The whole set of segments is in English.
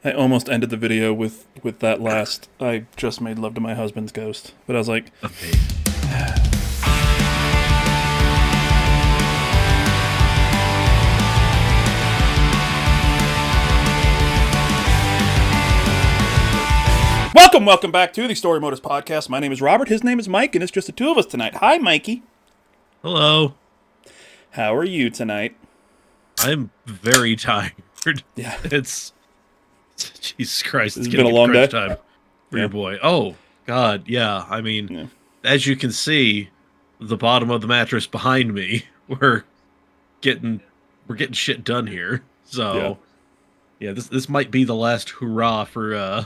I almost ended the video with that last. I just made love to my husband's ghost, but I was like, Amazing. welcome back to the Storymoders podcast. My name is Robert. His name is Mike, and it's just the two of us tonight. Hi, Mikey. Hello. How are you tonight? I'm very tired. Yeah, It's Jesus Christ. it's It's been getting a into long day. crunch time for Yeah, your boy. Oh God, yeah. I mean, yeah, as you can see, the bottom of the mattress behind me, getting we're getting shit done here. yeah, So yeah, this might be the last hurrah for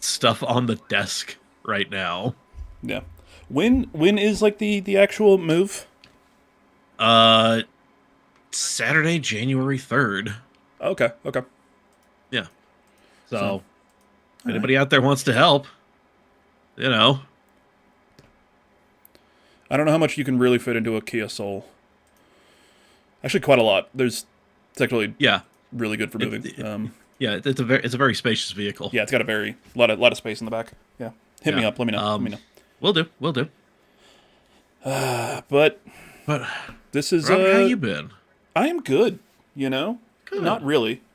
stuff on the desk right now. yeah. When is like the actual move? Uh, Saturday, January 3rd. Okay, okay. Yeah. So, So if all right. anybody out there wants to help, you know, I don't know how much you can really fit into a Kia Soul. Actually, quite a lot. It's actually yeah, really good for it, moving. it- yeah, it's a very spacious vehicle. Yeah, it's got a very lot of space in the back. Yeah, hit me Yeah. up. Let me know. Let me know. We'll do. But But this is Robert, how you been? I am good. You know, not Good.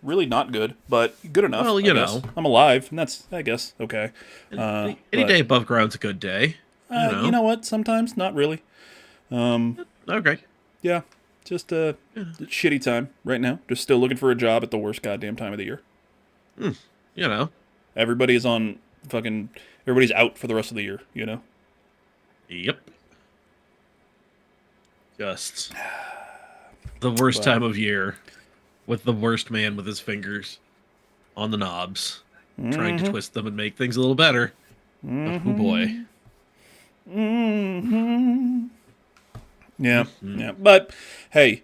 really not good, but good enough. Well, I you guess know, I'm alive, and that's I guess okay. any But day above ground's a good day. You you know. know what? Sometimes not really. Okay. Yeah, just a shitty time right now. Just still looking for a job at the worst goddamn time of the year. You know. Everybody is on fucking. Everybody's out for the rest of the year. You know. Yep. Just the worst But time of year, with the worst man with his fingers on the knobs, trying to twist them and make things a little better. But oh boy. yeah, yeah. But hey,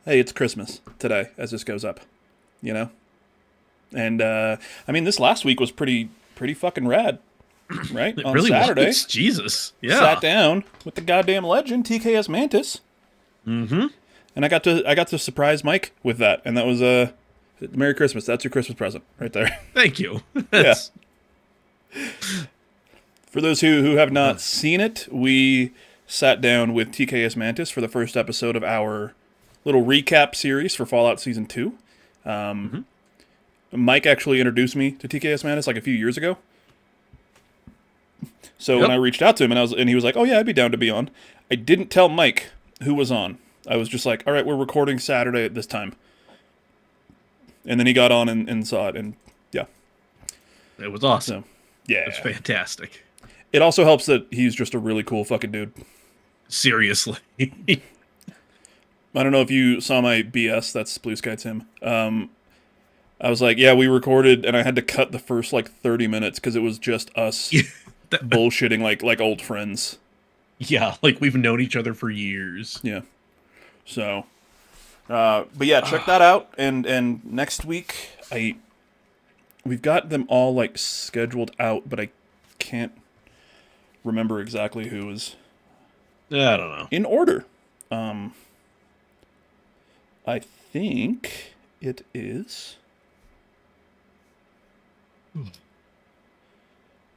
it's Christmas today as this goes up. You know. And I mean, this last week was pretty fucking rad, right? It On really Saturday, was. Jesus. Yeah. sat down with the goddamn legend TKS Mantis, Mm-hmm. and I got to surprise Mike with that, and that was Merry Christmas. That's your Christmas present right there. Thank you. Yeah. That's For those who have not seen it, we sat down with TKS Mantis for the first episode of our little recap series for Fallout Season 2. Mike actually introduced me to TKS Mantis like a few years ago. So when I Yep. reached out to him and he was like, "Oh yeah, I'd be down to be on." I didn't tell Mike who was on. I was just like, "All right, we're recording Saturday at this time." And then he got on and saw it, and yeah. It was awesome. So yeah. It was fantastic. It also helps that he's just a really cool fucking dude. Seriously. I don't know if you saw my BS. That's Blue Sky Tim. I was like, yeah, we recorded, and I had to cut the first like 30 minutes because it was just us bullshitting like old friends. Yeah, like we've known each other for years. Yeah. So, but yeah, check that out. And next week, we've got them all like scheduled out, but I can't remember exactly who is I don't know. in order. I think it is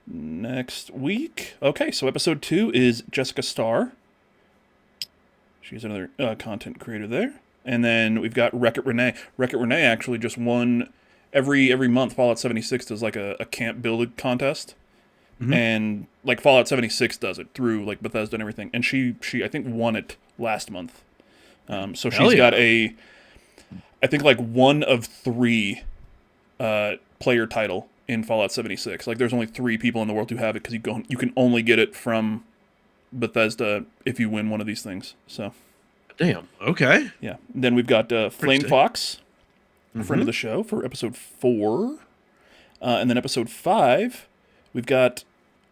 next week. Okay, so episode 2 is Jessica Starr. She's another content creator there. And then we've got Wreck-It Renee. Wreck-It Renee actually just won every month. Fallout 76 does like a camp build contest. And like Fallout 76 does it through like Bethesda and everything. And she I think won it last month. So Hell she's yeah. got I think like one of 3 player title in Fallout 76. Like there's only 3 people in the world who have it because you can only get it from Bethesda if you win one of these things. So Damn. Okay. yeah. Then we've got Flame sick. Fox, a friend of the show, for episode 4. And then episode 5, we've got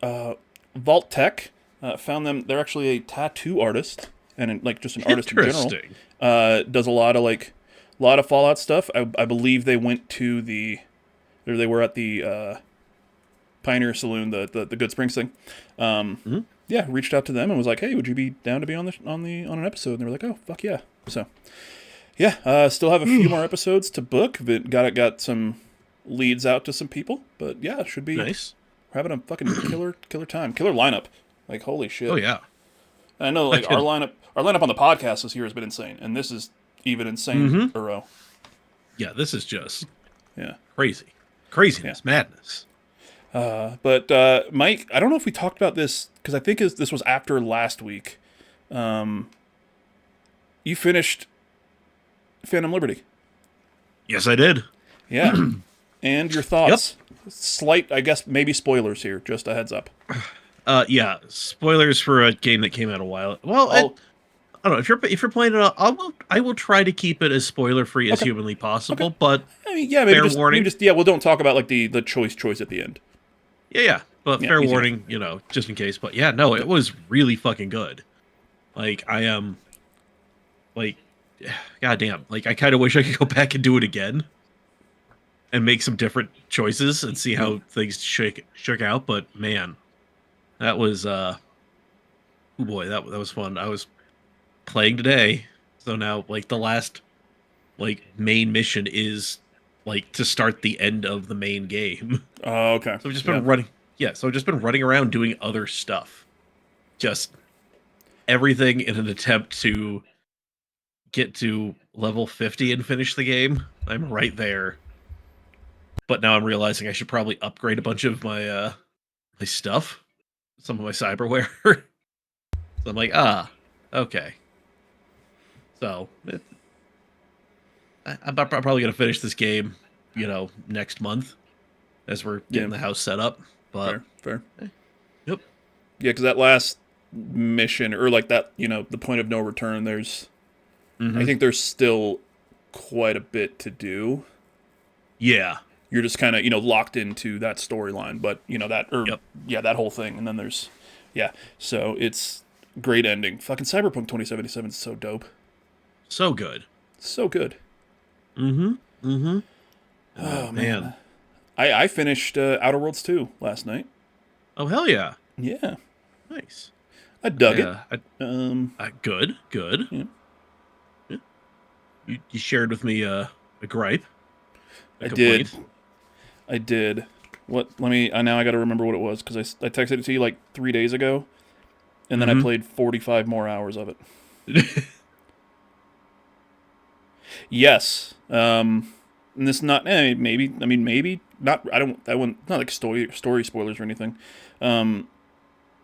Vault Tech. Found them. They're actually a tattoo artist and like just an artist in general. Interesting. Does a lot of Fallout stuff. I believe they went to they were at the Pioneer Saloon, the Good Springs thing. Yeah, reached out to them and was like, "Hey, would you be down to be on an episode?" And they were like, "Oh, fuck yeah!" So Yeah, still have a few more episodes to book. But got some leads out to some people. But yeah, should be Nice. having a fucking killer time, killer lineup. Like holy shit! Oh yeah. I know, I like can. our lineup on the podcast this year has been insane, and this is even insane Mm-hmm. a row. Yeah, this is just Yeah, crazy, yeah. craziness, madness. But Mike, I don't know if we talked about this because I think this was after last week. You finished Phantom Liberty. Yes, I did. Yeah. And your Yep. thoughts? Slight, I guess, maybe spoilers here. Just a heads up. Yeah. Spoilers for a game that came out a while. Well, Oh, I don't know if you're playing it. I will try to keep it as spoiler free as okay. humanly possible. Okay. But I mean, yeah, fair warning. yeah. Well, don't talk about like the choice at the end. Yeah. But Yeah, fair easy warning, just in case. But yeah, no, it was really fucking good. Like I am, like, goddamn. Like I kind of wish I could go back and do it again, and make some different choices and see how things shook out. But man, that was oh boy, that was fun. I was playing today, so now like the last like main mission is like to start the end of the main game. Oh, okay. So I've just been running. Yeah, so I've just been running around doing other stuff, just everything in an attempt to get to level 50 and finish the game. I'm right there. But now I'm realizing I should probably upgrade a bunch of my stuff, some of my cyberware. So I'm like, okay. So I'm probably gonna finish this game, next month as we're getting the house set up. But Fair. Yep. Yeah, because that last mission, or like that, the point of no return. I think there's still quite a bit to do. Yeah. You're just kind of locked into that storyline, but that whole thing, and then there's so it's great ending. Fucking Cyberpunk 2077 is so dope, So good. so good. Oh Man, I finished Outer Worlds 2 last night. Oh hell yeah. Yeah, Nice. I dug it. Good. Yeah. Yeah. You shared with me a gripe. I did. What? Let me. Now I got to remember what it was because I texted it to you like 3 days ago, and then I played 45 more hours of it. Yes. And this not maybe. I mean maybe not. I wouldn't not like story spoilers or anything.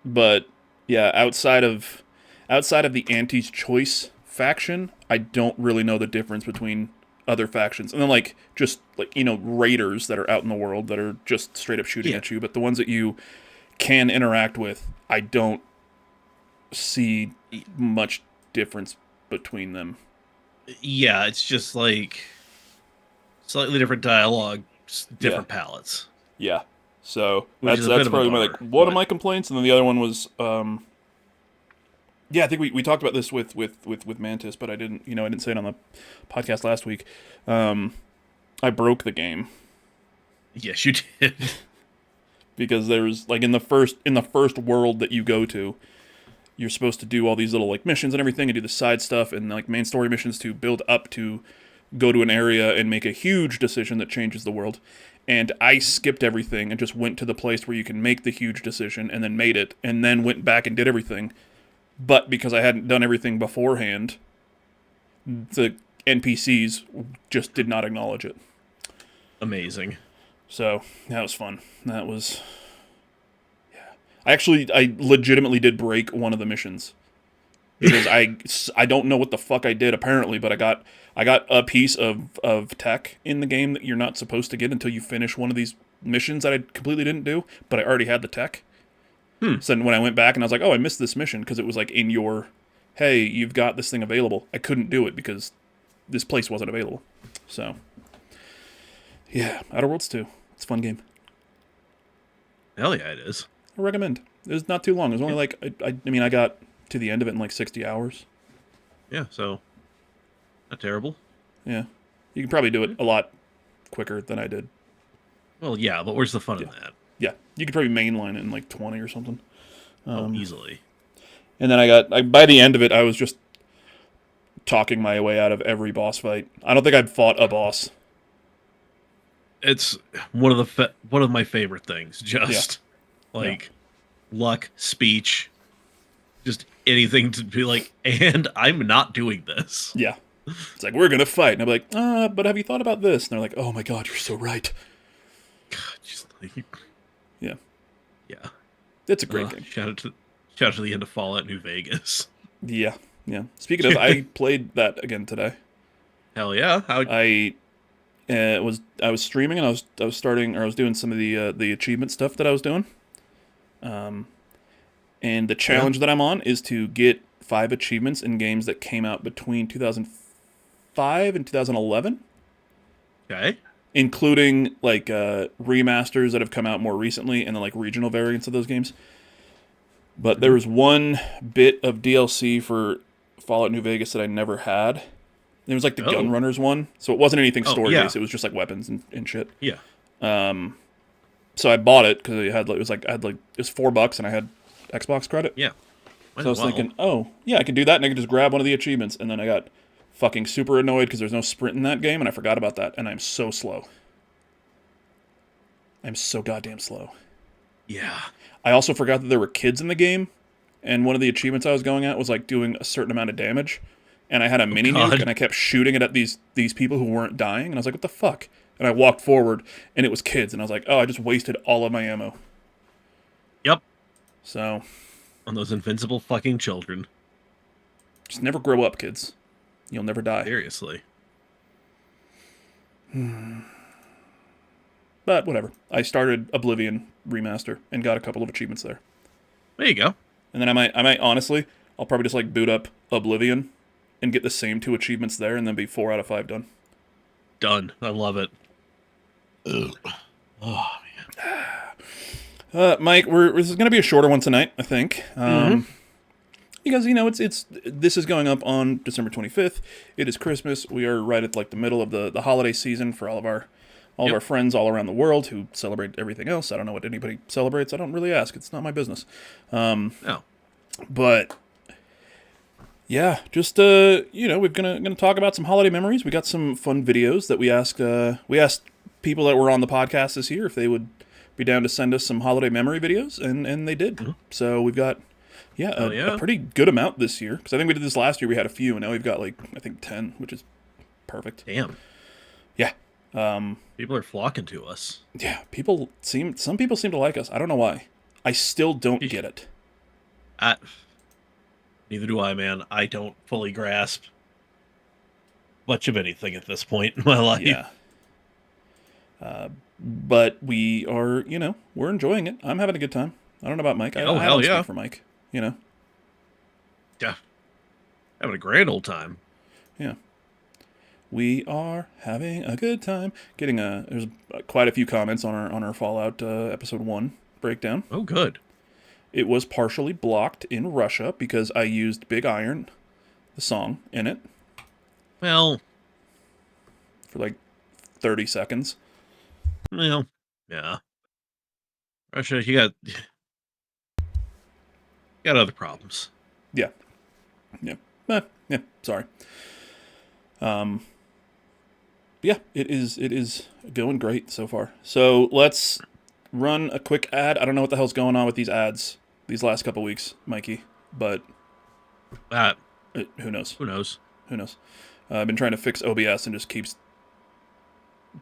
But yeah, outside of the Auntie's Choice faction, I don't really know the difference between other factions. And then like just like raiders that are out in the world that are just straight up shooting at you, but the ones that you can interact with, I don't see much difference between them. Yeah, it's just like slightly different dialogue, different palettes. Yeah. So Which is a that's bit of a probably bummer, like one of but- my complaints, and then the other one was I think we talked about this with Mantis, but I didn't I didn't say it on the podcast last week. I broke the game Yes, you did. because there's like in the first world that you go to, you're supposed to do all these little like missions and everything, and do the side stuff and like main story missions to build up to go to an area and make a huge decision that changes the world. And I skipped everything and just went to the place where you can make the huge decision and then made it, and then went back and did everything. But because I hadn't done everything beforehand, the NPCs just did not acknowledge it. Amazing. So that was fun. That was, I legitimately did break one of the missions because I don't know what the fuck I did apparently, but I got a piece of tech in the game that you're not supposed to get until you finish one of these missions that I completely didn't do, but I already had the tech. So then when I went back and I was like, oh, I missed this mission because it was like in your, hey, you've got this thing available. I couldn't do it because this place wasn't available. So, yeah, Outer Worlds 2. It's a fun game. Hell yeah, it is. I recommend. It was not too long. It was only like, I got to the end of it in like 60 hours. Yeah, so not terrible. Yeah. You can probably do it a lot quicker than I did. Well, yeah, but where's the fun in that? Yeah. You could probably mainline it in like 20 or something. Easily. And then by the end of it, I was just talking my way out of every boss fight. I don't think I've fought a boss. It's one of my favorite things. Yeah. Just like luck, speech, just anything to be like, and I'm not doing this. Yeah. It's like, we're going to fight. And I'm like, but have you thought about this? And they're like, oh my god, you're so right. God, just like, Yeah. yeah. It's a great game. Shout out to the end of Fallout New Vegas. Yeah. Yeah. Speaking of, I played that again today. Hell yeah! I was streaming and I was starting, or I was doing some of the achievement stuff that I was doing. And the challenge that I'm on is to get 5 achievements in games that came out between 2005 and 2011. Okay. Including like remasters that have come out more recently and then like regional variants of those games. But there was one bit of DLC for Fallout New Vegas that I never had. It was like the Gunrunners one, so it wasn't anything story based. It was just like weapons and shit. Yeah. So I bought it because it was $4 and I had Xbox credit. Yeah. So I was thinking, oh yeah, I could do that and I could just grab one of the achievements, and then I got fucking super annoyed because there's no sprint in that game, and I forgot about that, and I'm so slow. I'm so goddamn slow. Yeah. I also forgot that there were kids in the game, and one of the achievements I was going at was like doing a certain amount of damage, and I had a mini nuke, and I kept shooting it at these people who weren't dying, and I was like, what the fuck? And I walked forward, and it was kids, and I was like, oh, I just wasted all of my ammo. Yep. So. On those invincible fucking children. Just never grow up, kids. You'll never die. Seriously. But whatever. I started Oblivion Remaster and got a couple of achievements there. There you go. And then I might honestly, I'll probably just like boot up Oblivion and get the same 2 achievements there, and then be 4 out of 5 done. Done. I love it. Ugh. Oh man. Mike, this is going to be a shorter one tonight, I think. Because this is going up on December 25th. It is Christmas. We are right at like the middle of the holiday season for all of our friends all around the world who celebrate everything else. I don't know what anybody celebrates. I don't really ask. It's not my business. No. But yeah, just we're gonna talk about some holiday memories. We got some fun videos that we asked people that were on the podcast this year if they would be down to send us some holiday memory videos, and they did. Mm-hmm. So we've got a pretty good amount this year, because I think we did this last year. We had a few, and now we've got like I think 10, which is perfect. Damn. Yeah. People are flocking to us. Yeah, some people seem to like us. I don't know why. I still don't get it. Neither do I, man. I don't fully grasp much of anything at this point in my life. Yeah. But we are, we're enjoying it. I'm having a good time. I don't know about Mike. I don't speak for Mike, Yeah. Having a grand old time. Yeah. We are having a good time. There's quite a few comments on our Fallout episode 1 breakdown. Oh, good. It was partially blocked in Russia because I used Big Iron, the song, in it. Well, for like 30 seconds. Well, yeah. Russia, you got other problems. Yeah. Yeah. Sorry. Yeah, it is going great so far. So let's run a quick ad. I don't know what the hell's going on with these ads these last couple weeks, Mikey, but who knows? Who knows? I've been trying to fix OBS and just keeps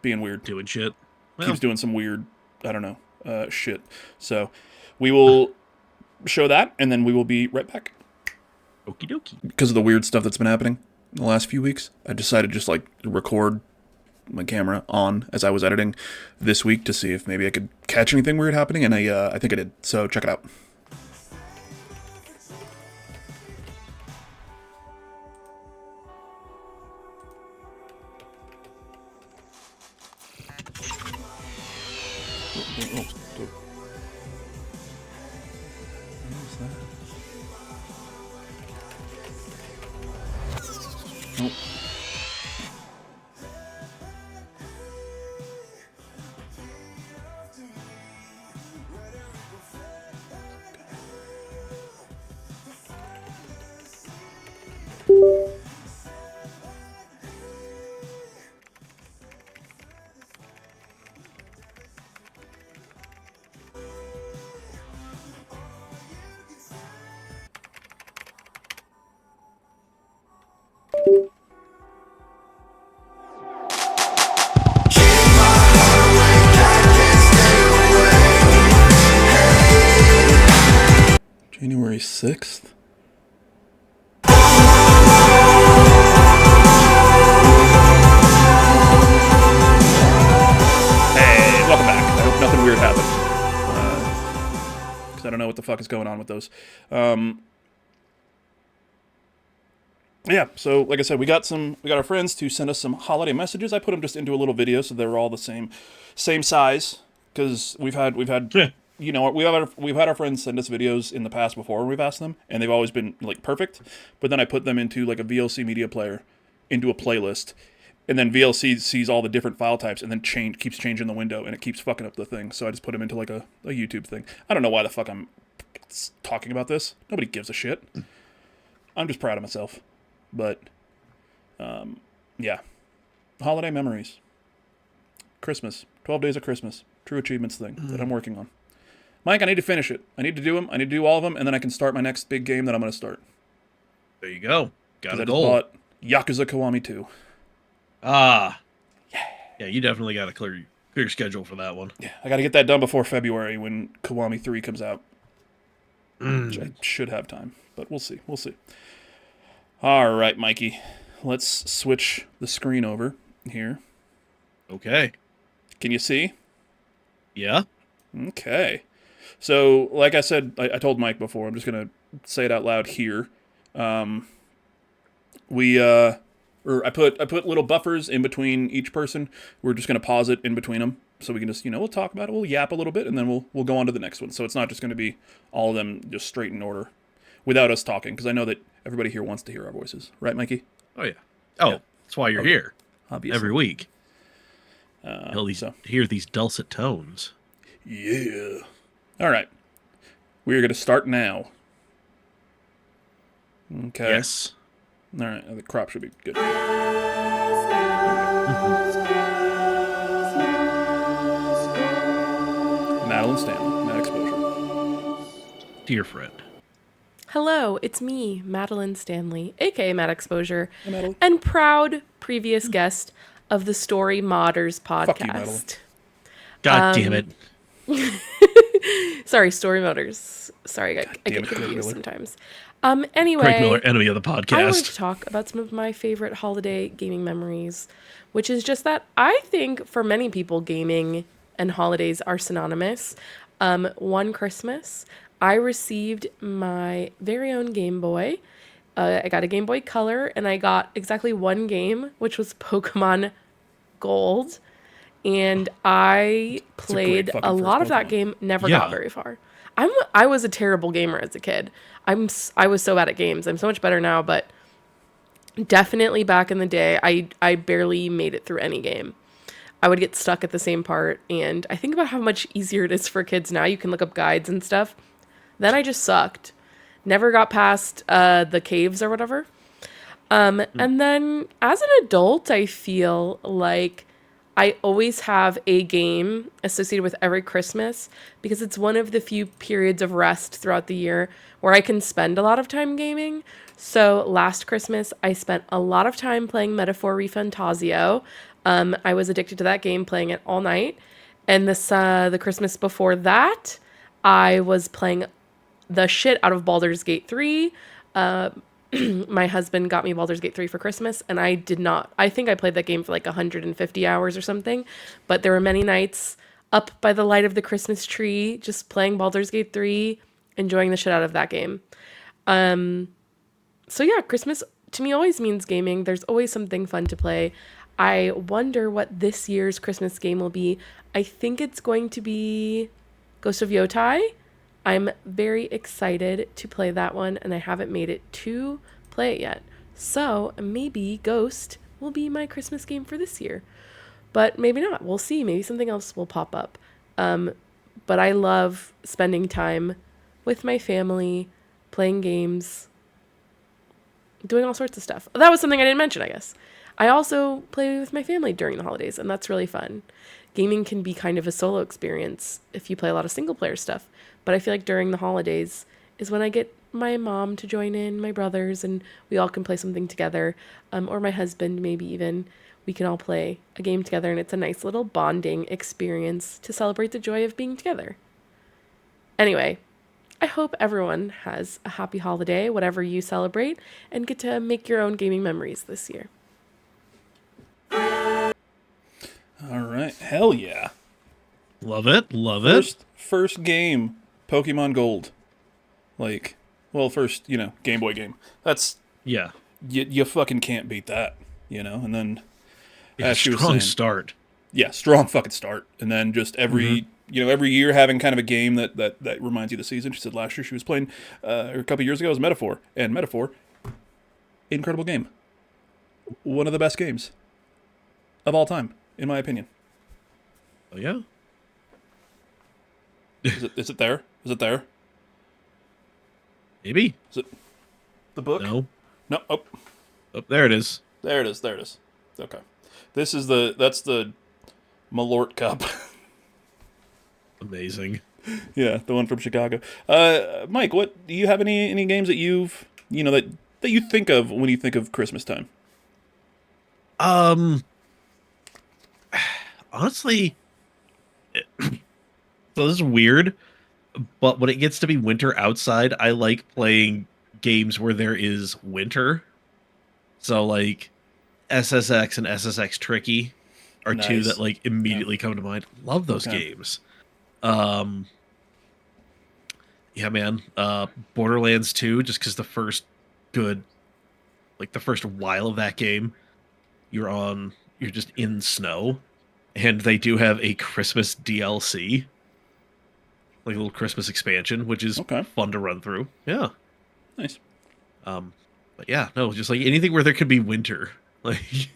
being weird. Doing shit. Well. Keeps doing some weird, I don't know, shit. So we will show that, and then we will be right back. Okie dokie. Because of the weird stuff that's been happening in the last few weeks, I decided to just like record my camera on as I was editing this week to see if maybe I could catch anything weird happening, and I think I did. So check it out. 26th. Hey, welcome back. I hope nothing weird happened. Because I don't know what the fuck is going on with those. Yeah, so like I said, we got our friends to send us some holiday messages. I put them just into a little video so they're all the same size. Because we've had you know, we've had our friends send us videos in the past before when we've asked them, and they've always been like perfect. But then I put them into like a VLC media player, into a playlist, and then VLC sees all the different file types and then keeps changing the window, and it keeps fucking up the thing. So I just put them into like a YouTube thing. I don't know why the fuck I'm talking about this. Nobody gives a shit. I'm just proud of myself. But yeah, holiday memories, Christmas, 12 Days of Christmas, True Achievements thing that I'm working on. Mike, I need to finish it. I need to do them. I need to do all of them, and then I can start my next big game that I'm going to start. There you go. Got a I goal. bought Yakuza Kiwami 2. Ah. Yeah, you definitely got to clear your schedule for that one. Yeah, I got to get that done before February when Kiwami 3 comes out. Which I should have time, but we'll see. We'll see. All right, Mikey. Let's switch the screen over here. Okay. Can you see? Yeah. Okay. So, like I said, I told Mike before, I'm just going to say it out loud here. I put little buffers in between each person. We're just going to pause it in between them. So we can just, we'll talk about it, we'll yap a little bit, and then we'll go on to the next one. So it's not just going to be all of them just straight in order without us talking, because I know that everybody here wants to hear our voices. Right, Mikey? Oh, yeah. Oh, yeah. That's why you're here. Obviously. Every week. Hear these dulcet tones. Yeah. All right. We are going to start now. Okay. Yes. All right. The crop should be good. Madeline Stanley, Mad Exposure. Dear friend. Hello, it's me, Madeline Stanley, aka Mad Exposure, Hey, Madeline. and proud previous guest of the Storymoders podcast. Fuck you, Madeline. God damn it. Sorry, Storymoders. Sorry, I damn get it, Craig confused Miller. sometimes. Anyway, Craig Miller, enemy of the I wanted to podcast. talk about some of my favorite holiday gaming memories, which is just that I think for many people, gaming and holidays are synonymous. One Christmas, I received my very own Game Boy. I got a Game Boy Color, and I got exactly one game, which was Pokemon Gold. And I played fucking a lot first of that Pokemon. game, never Yeah. got very far. I was a terrible gamer as a kid. I was so bad at games. I'm so much better now, but definitely back in the day, I barely made it through any game. I would get stuck at the same part, and I think about how much easier it is for kids now. You can look up guides and stuff. Then I just sucked. Never got past the caves or whatever. And then as an adult, I feel like I always have a game associated with every Christmas because it's one of the few periods of rest throughout the year where I can spend a lot of time gaming. So last Christmas, I spent a lot of time playing Metaphor ReFantazio. I was addicted to that game, playing it all night. And the Christmas before that, I was playing the shit out of Baldur's Gate 3. My husband got me Baldur's Gate 3 for Christmas, and I did not. I think I played that game for like 150 hours or something, but there were many nights up by the light of the Christmas tree, just playing Baldur's Gate 3, enjoying the shit out of that game. So yeah, Christmas to me always means gaming. There's always something fun to play. I wonder what this year's Christmas game will be. I think it's going to be Ghost of Yotai. I'm very excited to play that one, and I haven't made it to play it yet. So maybe Ghost will be my Christmas game for this year. But maybe not. We'll see. Maybe something else will pop up. But I love spending time with my family, playing games, doing all sorts of stuff. That was something I didn't mention, I guess. I also play with my family during the holidays, and that's really fun. Gaming can be kind of a solo experience if you play a lot of single-player stuff. But I feel like during the holidays is when I get my mom to join in, my brothers, and we all can play something together. Or my husband, maybe even. We can all play a game together, and it's a nice little bonding experience to celebrate the joy of being together. Anyway, I hope everyone has a happy holiday, whatever you celebrate, and get to make your own gaming memories this year. All right. Hell yeah. Love it. Love it. First game, Pokemon Gold. Like, well, first, Game Boy game. That's, Yeah. you fucking can't beat that, And then, Yeah, as she was strong saying, start. yeah, strong fucking start. And then just every year having kind of a game that reminds you of the season. She said last year she was playing, or a couple years ago, it was Metaphor. And Metaphor, incredible game. One of the best games of all time, in my opinion. Oh, yeah. Is it there? Is it there? Maybe. Is it the book? No. No. Oh, Oh, there it is. there it is. There it is. Okay. That's the Malort Cup. Amazing. Yeah, the one from Chicago. Mike, what do you have any games that you've that you think of when you think of Christmas time? Honestly, so this is weird, but when it gets to be winter outside, I like playing games where there is winter. So like SSX and SSX Tricky are two Nice. that like immediately come to mind. Love those Okay. games. Yeah, man. Borderlands 2, just because the first while of that game, you're just in snow, and they do have a Christmas DLC, like a little Christmas expansion, which is Okay. fun to run through. Yeah. Nice. But yeah, no, just like anything where there could be winter. Like,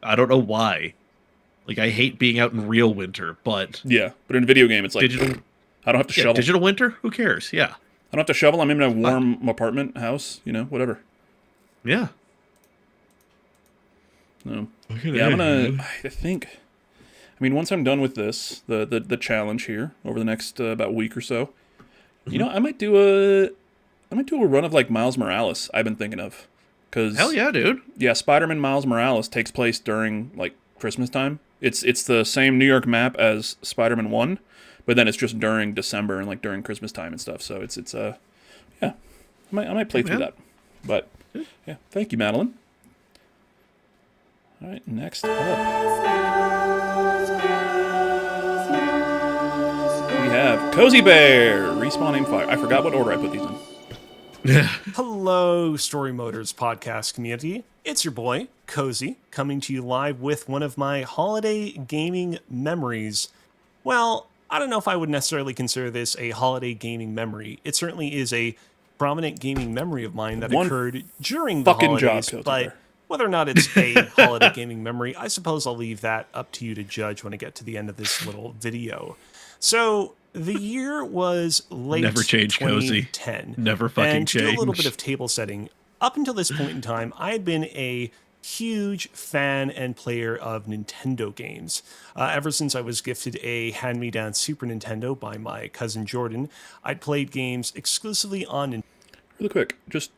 I don't know why. Like, I hate being out in real winter, but Yeah, but in a video game, it's like digital, I don't have to yeah, shovel. digital winter. Who cares? Yeah, I don't have to shovel. I'm in a warm apartment house. Whatever. yeah. No. Yeah, I think. I mean, once I'm done with this, the challenge here over the next about week or so, I might do a run of like Miles Morales. I've been thinking of, because Hell yeah, dude. yeah, Spider-Man Miles Morales takes place during like Christmas time. It's the same New York map as Spider-Man 1, but then it's just during December and like during Christmas time and stuff. So it's yeah, I might play through man. that. But yeah, thank you, Madeline. All right, next up we have Cozy Bear respawning fire. I forgot what order I put these in. Hello, Storymoders podcast community. It's your boy, Cozy, coming to you live with one of my holiday gaming memories. Well, I don't know if I would necessarily consider this a holiday gaming memory. It certainly is a prominent gaming memory of mine that One occurred during the fucking job, holidays, Cozy but Bear. whether or not it's a holiday gaming memory, I suppose I'll leave that up to you to judge when I get to the end of this little video. So, the year was late Never change, Cozy. 2010. Never fucking and to do a little change. bit of table setting, up until this point in time, I had been a huge fan and player of Nintendo games. Ever since I was gifted a hand-me-down Super Nintendo by my cousin Jordan, I'd played games exclusively on Nintendo. Really quick, just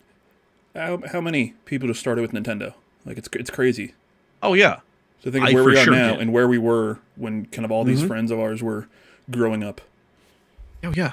how many people just started with Nintendo? Like it's crazy. Oh yeah. So think of I where we for are sure now did. and where we were when kind of all these friends of ours were growing up. Oh yeah.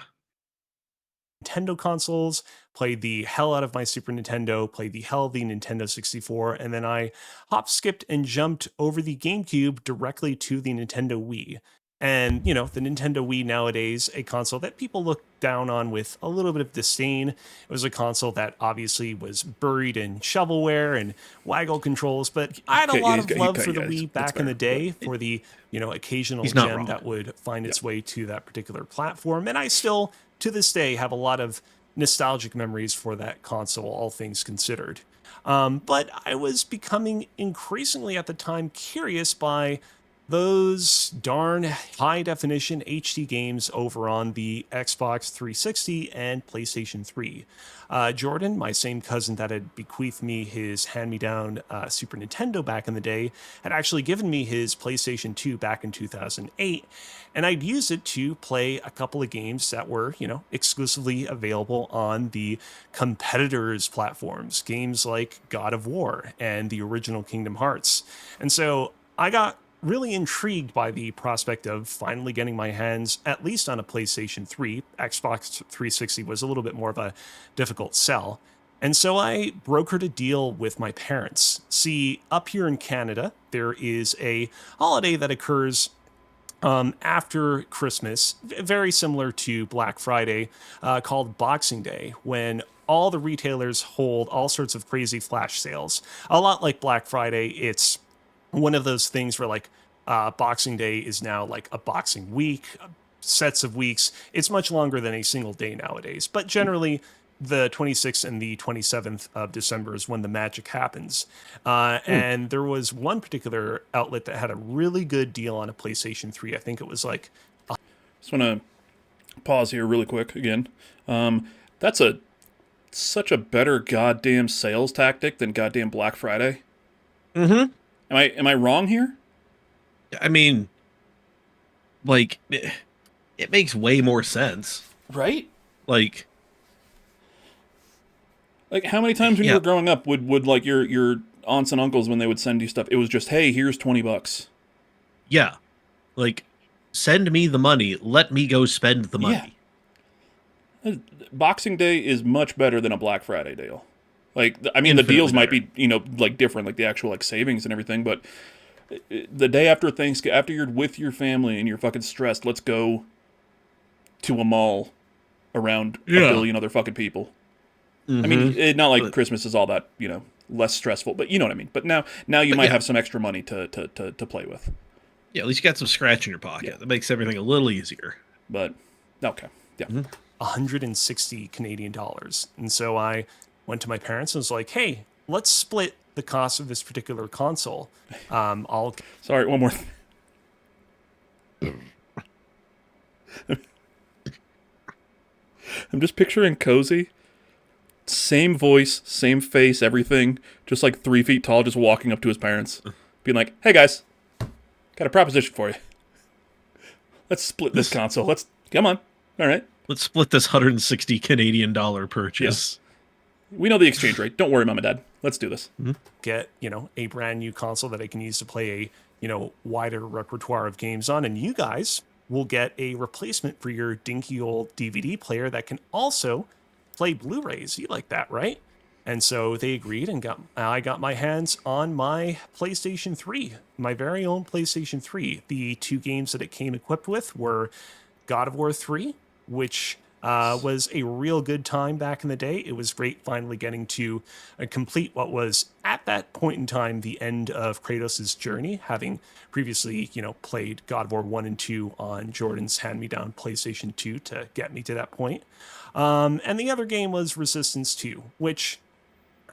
Nintendo consoles, played the hell out of my Super Nintendo, played the hell of the Nintendo 64, and then I hop, skipped, and jumped over the GameCube directly to the Nintendo Wii. And, the Nintendo Wii nowadays, a console that people look down on with a little bit of disdain. It was a console that obviously was buried in shovelware and waggle controls, but I had a Okay, lot he's of got- love okay, for the yeah, Wii it's back in fair, the day for the, occasional He's not gem wrong. that would find its way to that particular platform. And I still, to this day, have a lot of nostalgic memories for that console, all things considered. But I was becoming increasingly at the time curious by those darn high definition HD games over on the Xbox 360 and PlayStation 3. Jordan, my same cousin that had bequeathed me his hand-me-down Super Nintendo back in the day, had actually given me his PlayStation 2 back in 2008, and I'd used it to play a couple of games that were, exclusively available on the competitors' platforms, games like God of War and the original Kingdom Hearts. And so I got really intrigued by the prospect of finally getting my hands at least on a PlayStation 3. Xbox 360 was a little bit more of a difficult sell. And so I brokered a deal with my parents. See, up here in Canada, there is a holiday that occurs after Christmas, very similar to Black Friday, called Boxing Day, when all the retailers hold all sorts of crazy flash sales. A lot like Black Friday, it's one of those things where like Boxing Day is now like a boxing week, sets of weeks. It's much longer than a single day nowadays, but generally the 26th and the 27th of December is when the magic happens. And there was one particular outlet that had a really good deal on a PlayStation 3. I think it was like Just want to pause here really quick again. That's such a better goddamn sales tactic than goddamn Black Friday. Mm-hmm. Am I wrong here? I mean, like, it makes way more sense. Right? Like, how many times when you Yeah. were growing up would like your aunts and uncles, when they would send you stuff, it was just, hey, here's $20. yeah, like, send me the money. Let me go spend the money. Boxing Day is much better than a Black Friday deal. Like, I mean, the Infinitely deals might better. be, like different, like the actual like savings and everything, but the day after Thanksgiving, after you're with your family and you're fucking stressed, let's go to a mall around a Yeah. billion other fucking people. I Mhm. mean, not like But- Christmas is all that, less stressful, but you know what I mean. But now you But might yeah. have some extra money to play with. Yeah, at least you got some scratch in your pocket. Yeah. That makes everything a little easier. But okay, yeah. 160 Canadian dollars. And so I went to my parents and was like, hey, let's split the cost of this particular console. I'll Sorry, one more. I'm just picturing Cozy. Same voice, same face, everything. Just like 3 feet tall, just walking up to his parents, being like, "Hey guys, got a proposition for you. Let's split this console. Let's come on. All right, Let's split this 160 Canadian dollar purchase. we know the exchange rate. Don't worry, mom and dad. Let's do this." get, a brand new console that I can use to play a, wider repertoire of games on. And you guys will get a replacement for your dinky old DVD player that can also play Blu-rays. You like that, right? And so they agreed and I got my hands on my PlayStation 3, my very own PlayStation 3. The two games that it came equipped with were God of War 3, which was a real good time back in the day. It was great finally getting to complete what was, at that point in time, the end of Kratos' journey, having previously, played God of War 1 and 2 on Jordan's hand-me-down PlayStation 2 to get me to that point. And the other game was Resistance 2, which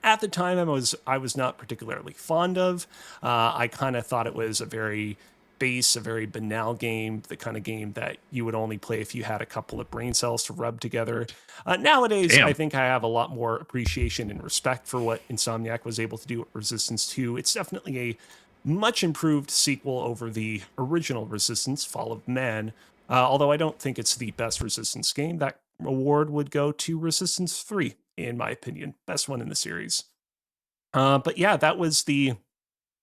at the time I was not particularly fond of. I kind of thought it was a very banal game, the kind of game that you would only play if you had a couple of brain cells to rub together. Nowadays, Damn. I think I have a lot more appreciation and respect for what Insomniac was able to do with Resistance 2. It's definitely a much improved sequel over the original Resistance, Fall of Man. Although I don't think it's the best Resistance game. That award would go to Resistance 3, in my opinion. Best one in the series. But yeah, that was the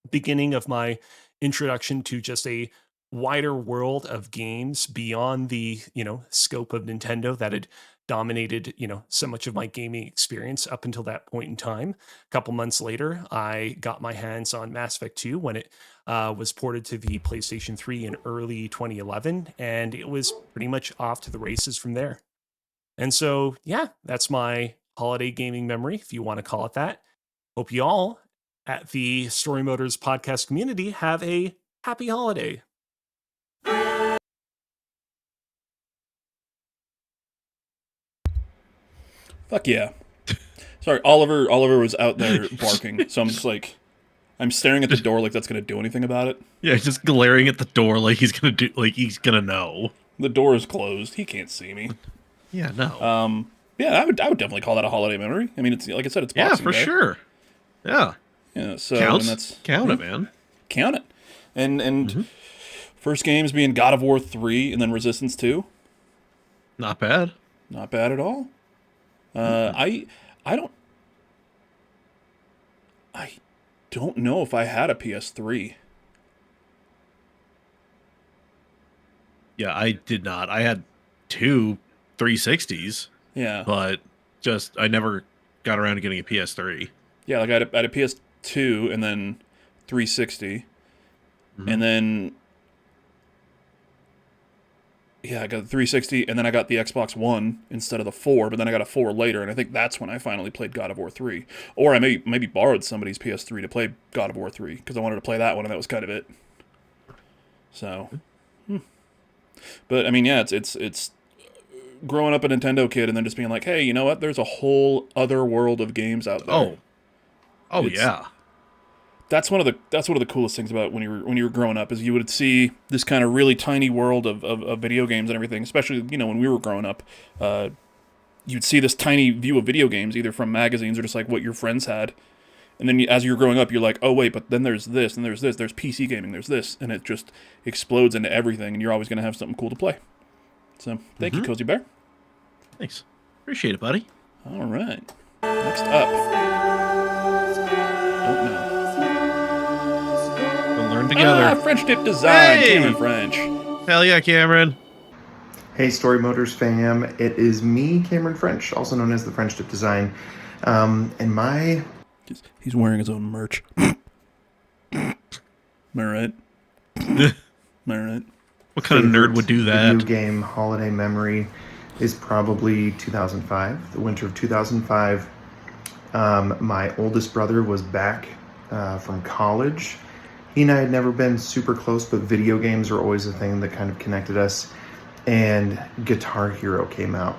beginning of my introduction to just a wider world of games beyond the, scope of Nintendo that had dominated, so much of my gaming experience up until that point in time. A couple months later, I got my hands on Mass Effect 2 when it was ported to the PlayStation 3 in early 2011, and it was pretty much off to the races from there. And so, yeah, that's my holiday gaming memory, if you want to call it that. Hope you all at the Storymoders podcast community have a happy holiday. Fuck yeah. Sorry, Oliver was out there barking, so I'm just like, I'm staring at the door like that's gonna do anything about it. Yeah, just glaring at the door like he's gonna know. The door is closed. He can't see me. Yeah, no. Yeah, I would definitely call that a holiday memory. I mean, it's like I said, it's Yeah, Boxing for Day. sure. Yeah. Yeah, so Counts. and that's Count it, man. count it. And first games being God of War 3 and then Resistance 2. Not bad. Not bad at all. I don't know if I had a PS3. Yeah, I did not. I had two 360s, Yeah. but just I never got around to getting a PS3. Yeah, like I had a PS2 and then 360. And then yeah, I got the 360 and then I got the Xbox One instead of the 4, but then I got a 4 later, and I think that's when I finally played God of War 3. Or I maybe borrowed somebody's PS3 to play God of War 3 because I wanted to play that one, and that was kind of it. So, but I mean, yeah, it's growing up a Nintendo kid and then just being like, hey, you know what? There's a whole other world of games out there. Oh It's- yeah. That's one of the coolest things about when you were growing up is you would see this kind of really tiny world of video games and everything. Especially when we were growing up, you'd see this tiny view of video games either from magazines or just like what your friends had. And then as you're growing up, you're like, oh wait, but then there's this and there's this. There's PC gaming. There's this, and it just explodes into everything. And you're always going to have something cool to play. So thank you, Cozy Bear. Thanks. Appreciate it, buddy. All right. Next up. Don't know. We'll learn together. French dip design. Hey! Cameron French. Hell yeah, Cameron. Hey, Storymoders fam. It is me, Cameron French, also known as the French Dip Design. And my... He's wearing his own merch. Am I right? Am I right? What kind of nerd would do video that? game holiday memory is probably 2005, the winter of 2005. My oldest brother was back from college. He and I had never been super close, but video games are always a thing that kind of connected us. And Guitar Hero came out.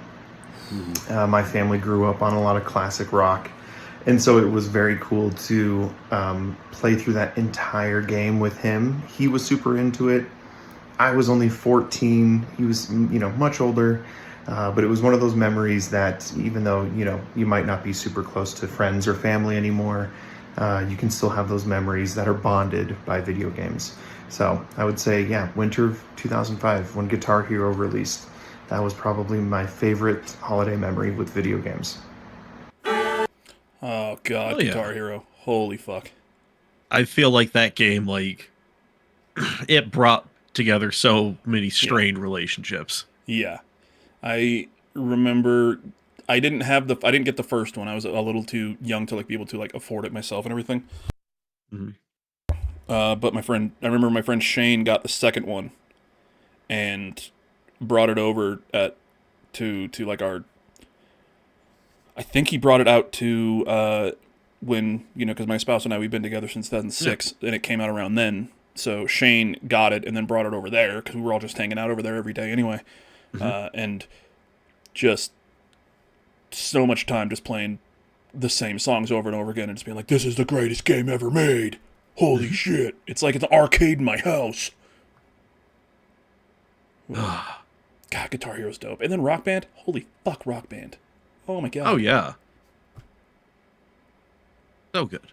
My family grew up on a lot of classic rock, and so it was very cool to play through that entire game with him. He was super into it. I was only 14. He was, much older. But it was one of those memories that even though, you might not be super close to friends or family anymore, you can still have those memories that are bonded by video games. So I would say, winter of 2005 when Guitar Hero released, that was probably my favorite holiday memory with video games. Oh god, Oh, yeah. Guitar Hero. Holy fuck. I feel like that game, it brought together so many strained relationships. Yeah. I remember I didn't get the first one. I was a little too young to be able to afford it myself and everything. Mhm. But I remember my friend Shane got the second one and brought it over to our, I think he brought it out to when, because my spouse and I, we've been together since 2006, and it came out around then. So Shane got it and then brought it over there because we were all just hanging out over there every day anyway. And just so much time just playing the same songs over and over again and just being like, this is the greatest game ever made. Holy shit. It's like an arcade in my house. God, Guitar Hero's dope. And then Rock Band. Holy fuck, Rock Band. Oh my god. Oh yeah. So good.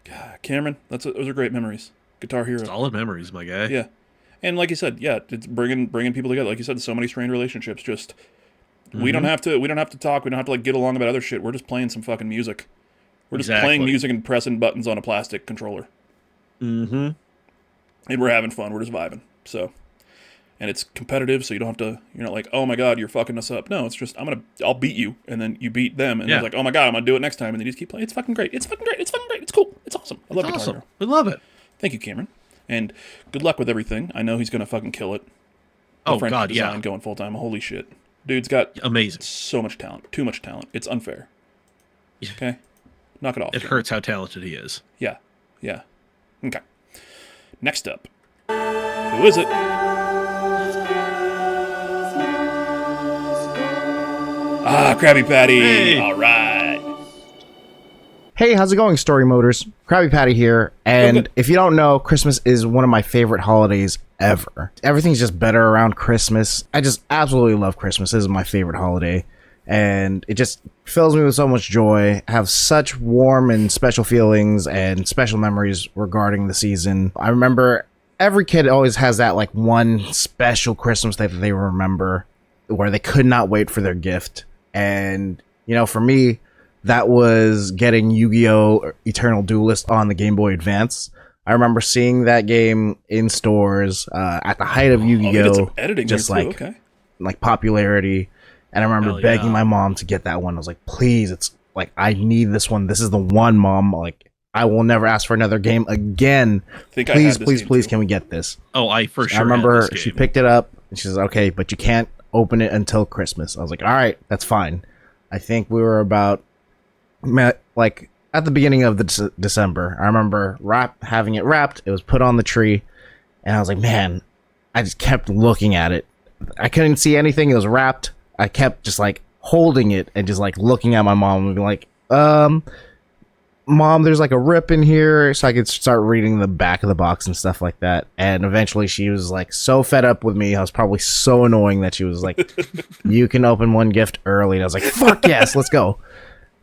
God, Cameron, those are great memories. Guitar Hero. Solid memories, my guy. Yeah. And like you said, it's bringing people together. Like you said, so many strained relationships. Just we don't have to talk. We don't have to get along about other shit. We're just playing some fucking music. We're just playing music and pressing buttons on a plastic controller. Mm-hmm. And we're having fun. We're just vibing. So, and it's competitive, so you don't have to. You're not like, oh my god, you're fucking us up. No, it's just I'll beat you, and then you beat them, and it's like, oh my god, I'm gonna do it next time, and then you just keep playing. It's fucking great. It's fucking great. It's fucking great. It's cool. It's awesome. I love Guitar Hero. We love it. Thank you, Cameron. And good luck with everything. I know he's going to fucking kill it. Oh, God, yeah. Going full time. Holy shit. Dude's got amazing. So much talent. Too much talent. It's unfair. Okay? Knock it off. It hurts how talented he is. Yeah. Yeah. Okay. Next up. Who is it? Krabby Patty. Hey. All right. Hey, how's it going, Storymoders? Krabby Patty here, and if you don't know, Christmas is one of my favorite holidays ever. Everything's just better around Christmas. I just absolutely love Christmas. This is my favorite holiday, and it just fills me with so much joy. I have such warm and special feelings and special memories regarding the season. I remember every kid always has that one special Christmas that they remember where they could not wait for their gift, and for me, that was getting Yu-Gi-Oh! Eternal Duelist on the Game Boy Advance. I remember seeing that game in stores at the height of Oh, you did some Yu-Gi-Oh, editing just there, too. like Okay. like popularity. And I remember Hell begging yeah. my mom to get that one. I was like, please, it's like, I need this one. This is the one, Mom. Like, I will never ask for another game again. Think I had Please, this please, game, please, too. can we get this? Oh, I for sure. I remember had this she game. picked it up and she says, okay, but you can't open it until Christmas. I was like, all right, that's fine. I think we were about like at the beginning of the December. I remember having it wrapped. It was put on the tree, and I was like, man, I just kept looking at it. I couldn't see anything. It was wrapped. I kept just like holding it and just like looking at my mom and being like, Mom, there's like a rip in here, so I could start reading the back of the box and stuff like that. And eventually she was like so fed up with me. I was probably so annoying that she was like, you can open one gift early. And I was like, fuck yes, let's go.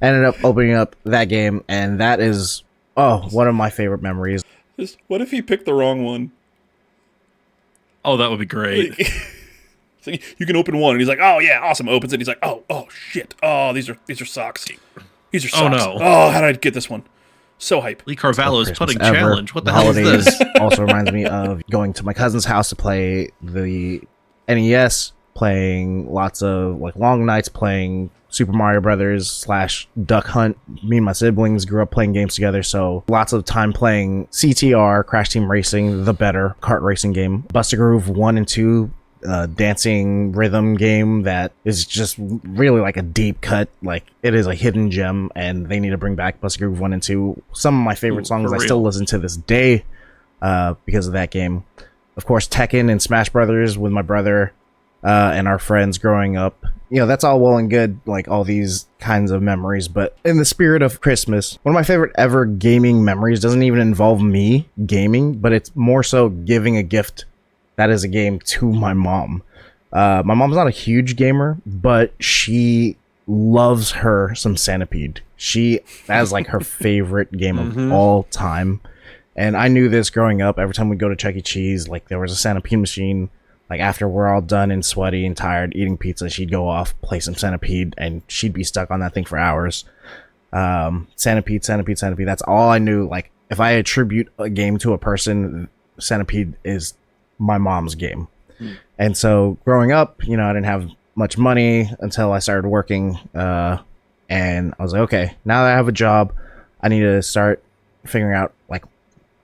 Ended up opening up that game, and that is, one of my favorite memories. Just, what if he picked the wrong one? Oh, that would be great. Like, so you can open one, and he's like, "Oh yeah, awesome!" Opens it, and he's like, "Oh shit! Oh, these are socks. These are socks. Oh, no. Oh, how did I get this one? So hype." Lee Carvalho's Christmas putting ever. challenge. What the The hell is holidays this? also reminds me of going to my cousin's house to play the NES, playing lots of like long nights playing Super Mario Brothers / Duck Hunt. Me and my siblings grew up playing games together, so lots of time playing CTR, Crash Team Racing, the better kart racing game, Buster Groove 1 and 2, dancing rhythm game that is just really like a deep cut. Like, it is a hidden gem, and they need to bring back Buster Groove 1 and 2. Some of my favorite songs for I still real. listen to this day because of that game. Of course, Tekken and Smash Brothers with my brother and our friends growing up. You know, that's all well and good, like all these kinds of memories, but in the spirit of Christmas, one of my favorite ever gaming memories doesn't even involve me gaming, but it's more so giving a gift that is a game to my mom. My mom's not a huge gamer, but she loves her some Centipede. That is like her favorite game of all time. And I knew this growing up. Every time we go to Chuck E. Cheese, like there was a Centipede machine. Like after we're all done and sweaty and tired eating pizza, she'd go off, play some Centipede, and she'd be stuck on that thing for hours. Centipede. That's all I knew. Like if I attribute a game to a person, Centipede is my mom's game. And so growing up, you know, I didn't have much money until I started working. And I was like, okay, now that I have a job, I need to start figuring out, like,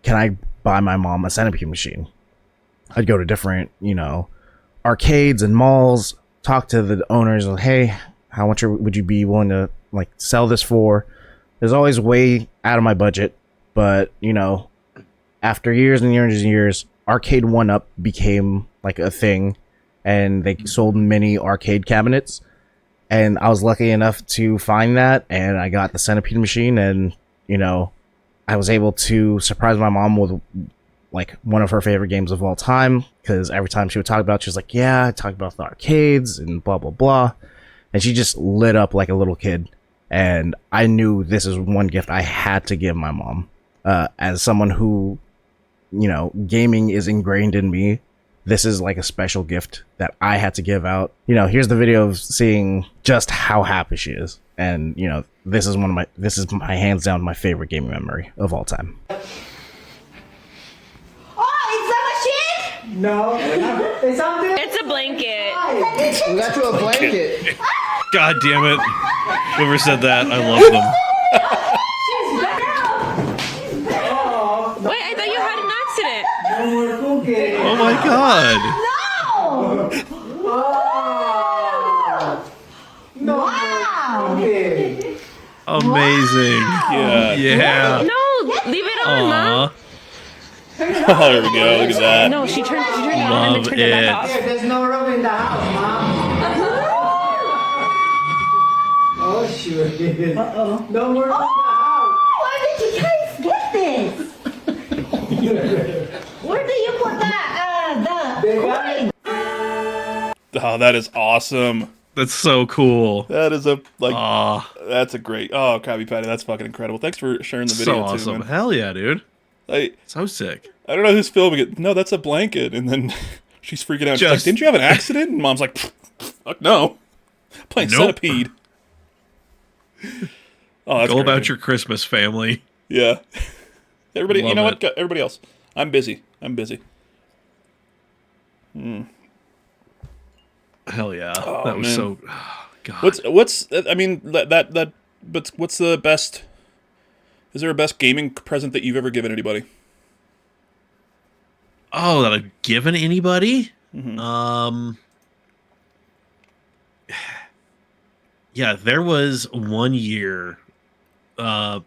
can I buy my mom a Centipede machine? I'd go to different, you know, arcades and malls, talk to the owners, like, hey, how much would you be willing to like sell this for? There's always way out of my budget, but you know, after years and years and years, Arcade 1-Up became like a thing, and they sold mini arcade cabinets, and I was lucky enough to find that, and I got the Centipede machine, and you know, I was able to surprise my mom with like one of her favorite games of all time, because every time she would talk about it, she was like, yeah, I talk about the arcades and blah blah blah, and she just lit up like a little kid. And I knew this is one gift I had to give my mom, as someone who, you know, gaming is ingrained in me. This is like a special gift that I had to give out. You know, here's the video of seeing just how happy she is, and you know, this is my hands down my favorite gaming memory of all time. No, it's something. It's a blanket. We got you a blanket. God damn it. Whoever said that, I love them. Wait, I thought you had an accident. No more cooking. Oh my god. No more cooking. Amazing. Yeah. Yeah. No, leave it on, Mom. Aw. Oh, there we go. Look at that. No, she turned it on and Love then turned it back it. off. Here, there's no room in the house, Mom. Oh, sure. Uh-oh. No more room Where did you guys get this? Where do you put that? in the house. They got it. Oh, that is awesome. That's so cool. That is Aw. that's a great. Oh, Krabby Patty, that's fucking incredible. Thanks for sharing the video So too, awesome. man. Hell yeah, dude. So sick. I don't know who's filming it. No, that's a blanket. And then she's freaking out. She's like, Just- didn't you have an accident? And Mom's like, fuck no. Playing Nope. Centipede. Oh, that's Go about crazy. your Christmas, family. Yeah. Everybody, you Love know it. what? Go- Everybody else. I'm busy. Hell yeah. Oh, That was man. so. God. What's? I mean, that. But what's the best? Is there a best gaming present that you've ever given anybody? Oh, that I've given anybody? Yeah, there was one year, my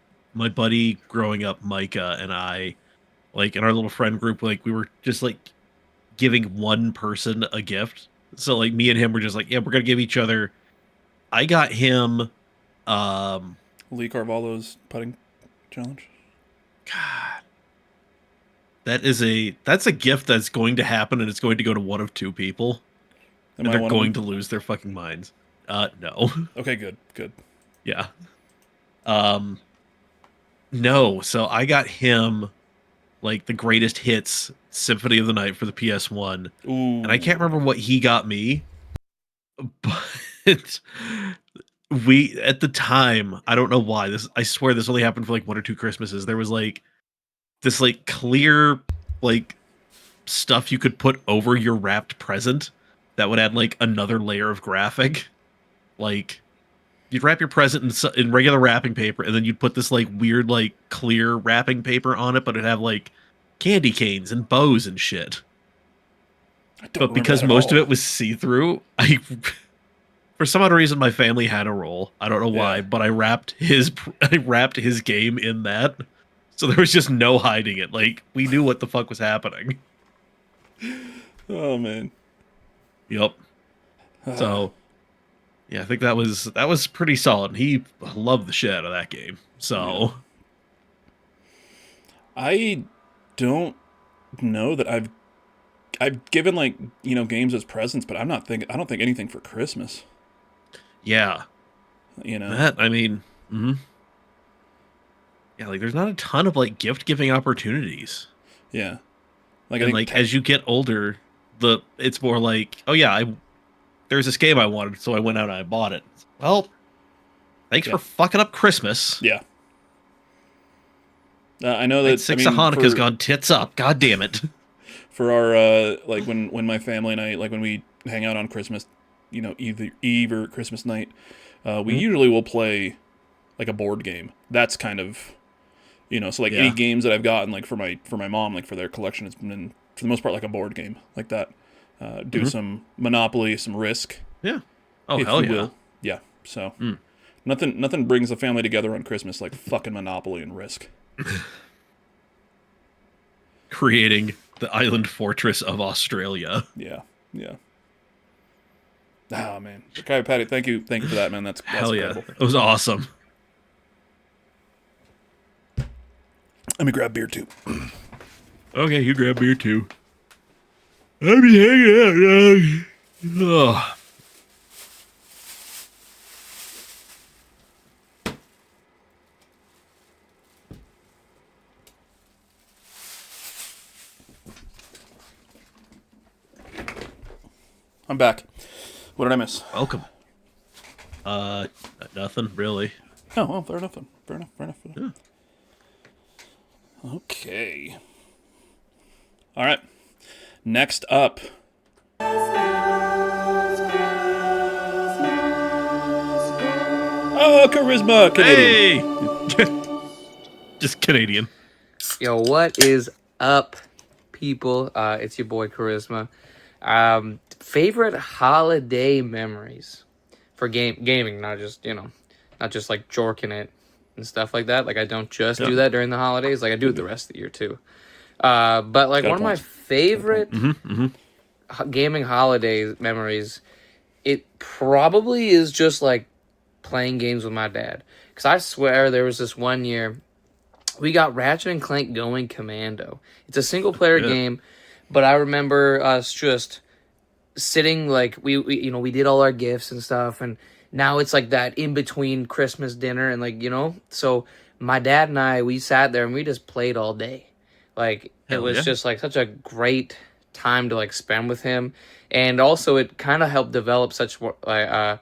buddy growing up, Micah, and I, like, in our little friend group, like, we were just, like, giving one person a gift. So, like, me and him were just like, yeah, we're gonna give each other. I got him, Lee Carvalho's putting challenge. God, that's a gift that's going to happen, and it's going to go to one of two people, Am and I they're one of going them? to lose their fucking minds. No. Okay, good. Yeah. Um, no. So I got him like the greatest hits Symphony of the Night for the PS1, Ooh. and I can't remember what he got me, but we at the time, I don't know why this. I swear this only happened for like one or two Christmases. There was like this like clear like stuff you could put over your wrapped present that would add like another layer of graphic, like. You'd wrap your present in regular wrapping paper, and then you'd put this like weird like clear wrapping paper on it, but it'd have like candy canes and bows and shit. I don't But remember because that at most of all. it was see through, I for some odd reason my family had a roll. I don't know why, Yeah. but I wrapped his game in that, so there was just no hiding it. Like we knew what the fuck was happening. Oh man. Yep. So. Yeah, I think that was pretty solid. He loved the shit out of that game. So I don't know that I've given like games as presents, but I don't think anything for Christmas. yeah, You know. that I mean, yeah, like there's not a ton of like gift giving opportunities, Yeah. Like I and think like as you get older, it's more like, oh yeah, there's this game I wanted, so I went out and I bought it. Well, thanks Yeah. for fucking up Christmas. yeah. I know Night that. six I mean, of Hanukkah's for, gone tits up. God damn it. for our like when my family and I, like when we hang out on Christmas, either Eve or Christmas night, we usually will play like a board game. That's kind of so like any Yeah. games that I've gotten like for my mom, like for their collection, it's been for the most part like a board game like that. Do some Monopoly, some Risk, Yeah. Oh if hell you yeah. will. Yeah. So nothing brings the family together on Christmas like fucking Monopoly and Risk. Creating the island fortress of Australia. Yeah. Oh man. Okay, Patty, thank you for that, man. That's Hell yeah. incredible. It was awesome. Let me grab beer too. Okay, you grab beer too. I'll be hanging out, dog. Ugh. I'm back. What did I miss? Welcome. Nothing really. Oh, well, fair enough then. Fair enough. Okay. All right. Next up. Oh, charisma, Canadian. Hey! Just Canadian. Yo, what is up, people? It's your boy Charisma. Favorite holiday memories for gaming, not just like jorking it and stuff like that. Like I don't just do that during the holidays. Like I do it the rest of the year too. But like Got a one of my point. favorite gaming holiday memories, it probably is just like playing games with my dad. Because I swear there was this one year we got Ratchet and Clank Going Commando. It's a single player game, but I remember us just sitting like we did all our gifts and stuff, and now it's like that in between Christmas dinner and like so my dad and we sat there and we just played all day. Like it was just like such a great time to like spend with him, and also it kind of helped develop such an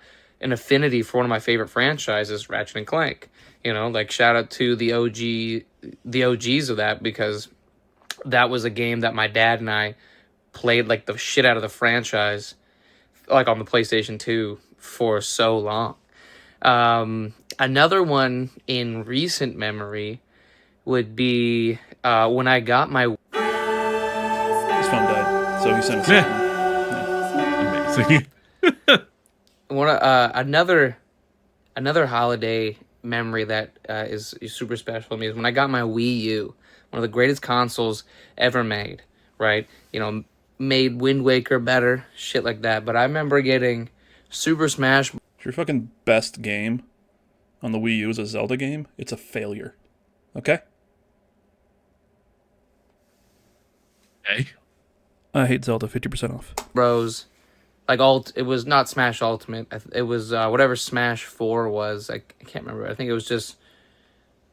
affinity for one of my favorite franchises, Ratchet and Clank. You know, like shout out to the OGs of that, because that was a game that my dad and I played like the shit out of the franchise, like on the PlayStation 2 for so long. Another one in recent memory would be when I got my. His phone died, so he sent us Amazing. Another holiday memory that is super special to me is when I got my Wii U, one of the greatest consoles ever made. Right, you know, made Wind Waker better, shit like that. But I remember getting Super Smash. Your fucking best game on the Wii U is a Zelda game. It's a failure. Okay? Hey. I hate Zelda 50% off. Bros, like it was not Smash Ultimate. It was whatever Smash 4 was. I can't remember. I think it was just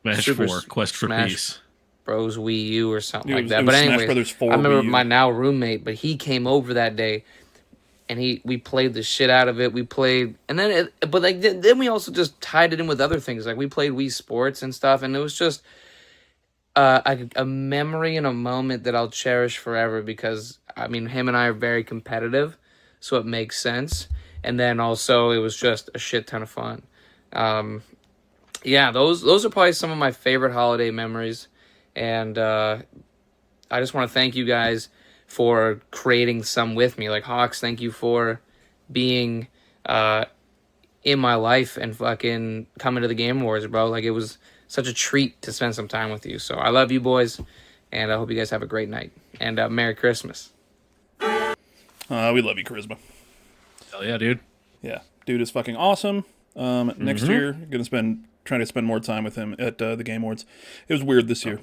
Smash Super 4, Quest for Smash Peace. Bros Wii U or something It like was- that. it But was Smash anyway, Brothers 4 I remember Wii U. my now roommate, but he came over that day, and we played the shit out of it. We played, and then then we also just tied it in with other things. Like we played Wii Sports and stuff, and it was just a memory and a moment that I'll cherish forever, because I mean him and I are very competitive, so it makes sense. And then also it was just a shit ton of fun. Yeah, those are probably some of my favorite holiday memories, and I just want to thank you guys for creating some with me. Like Hawks, thank you for being in my life and fucking coming to the Game Awards, bro. Like it was such a treat to spend some time with you. So I love you boys, and I hope you guys have a great night, and Merry Christmas. We love you, Charisma. Hell yeah, dude. Yeah, dude is fucking awesome. Next year, trying to spend more time with him at the Game Awards. It was weird this year.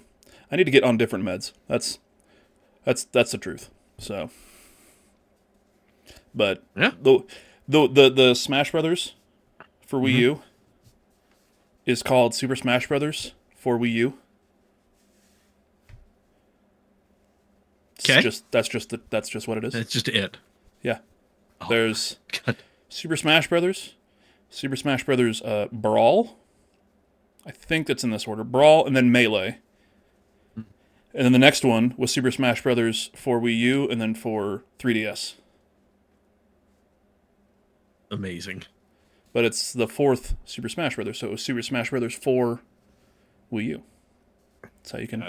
I need to get on different meds. That's the truth. So, but Yeah. the Smash Brothers for Wii U is called Super Smash Brothers for Wii U. Okay. That's just what it is. That's just it. Yeah. There's God. Super Smash Brothers, Super Smash Brothers Brawl. I think that's in this order. Brawl and then Melee. And then the next one was Super Smash Brothers for Wii U and then for 3DS. Amazing. But it's the fourth Super Smash Brothers, so it was Super Smash Brothers for Wii U. That's how you can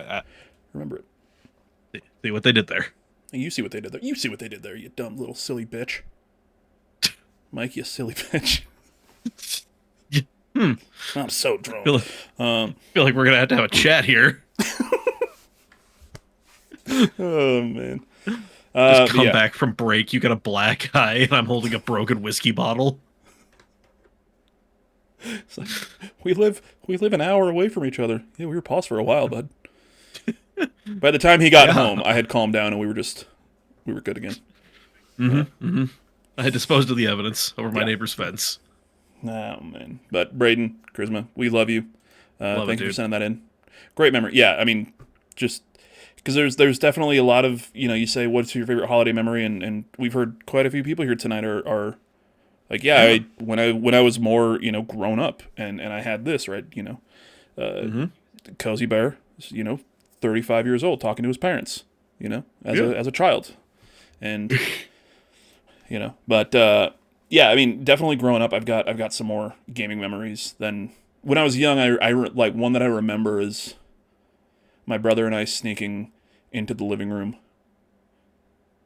remember it. See what they did there. You see what they did there. You see what they did there, you dumb little silly bitch. Mike, you silly bitch. I'm so drunk. Feel like we're gonna have to have a chat here. Oh, man. Just come yeah. back from break. You got a black eye, and I'm holding a broken whiskey bottle. It's like, we live an hour away from each other. Yeah, we were paused for a while, bud. By the time he got home, I had calmed down and we were good again. I had disposed of the evidence over my neighbor's fence. Oh, man. But Braden, Charisma, we love you. Love Thank it, you for dude. sending that in. Great memory. Yeah, I mean, just because there's definitely a lot of, you say, what's your favorite holiday memory? And we've heard quite a few people here tonight are like, yeah, when I was more, grown up and I had this, right, Cozy Bear, 35 years old talking to his parents, as a child. And, but, yeah, I mean, definitely growing up, I've got some more gaming memories than when I was young. I like one that I remember is my brother and I sneaking into the living room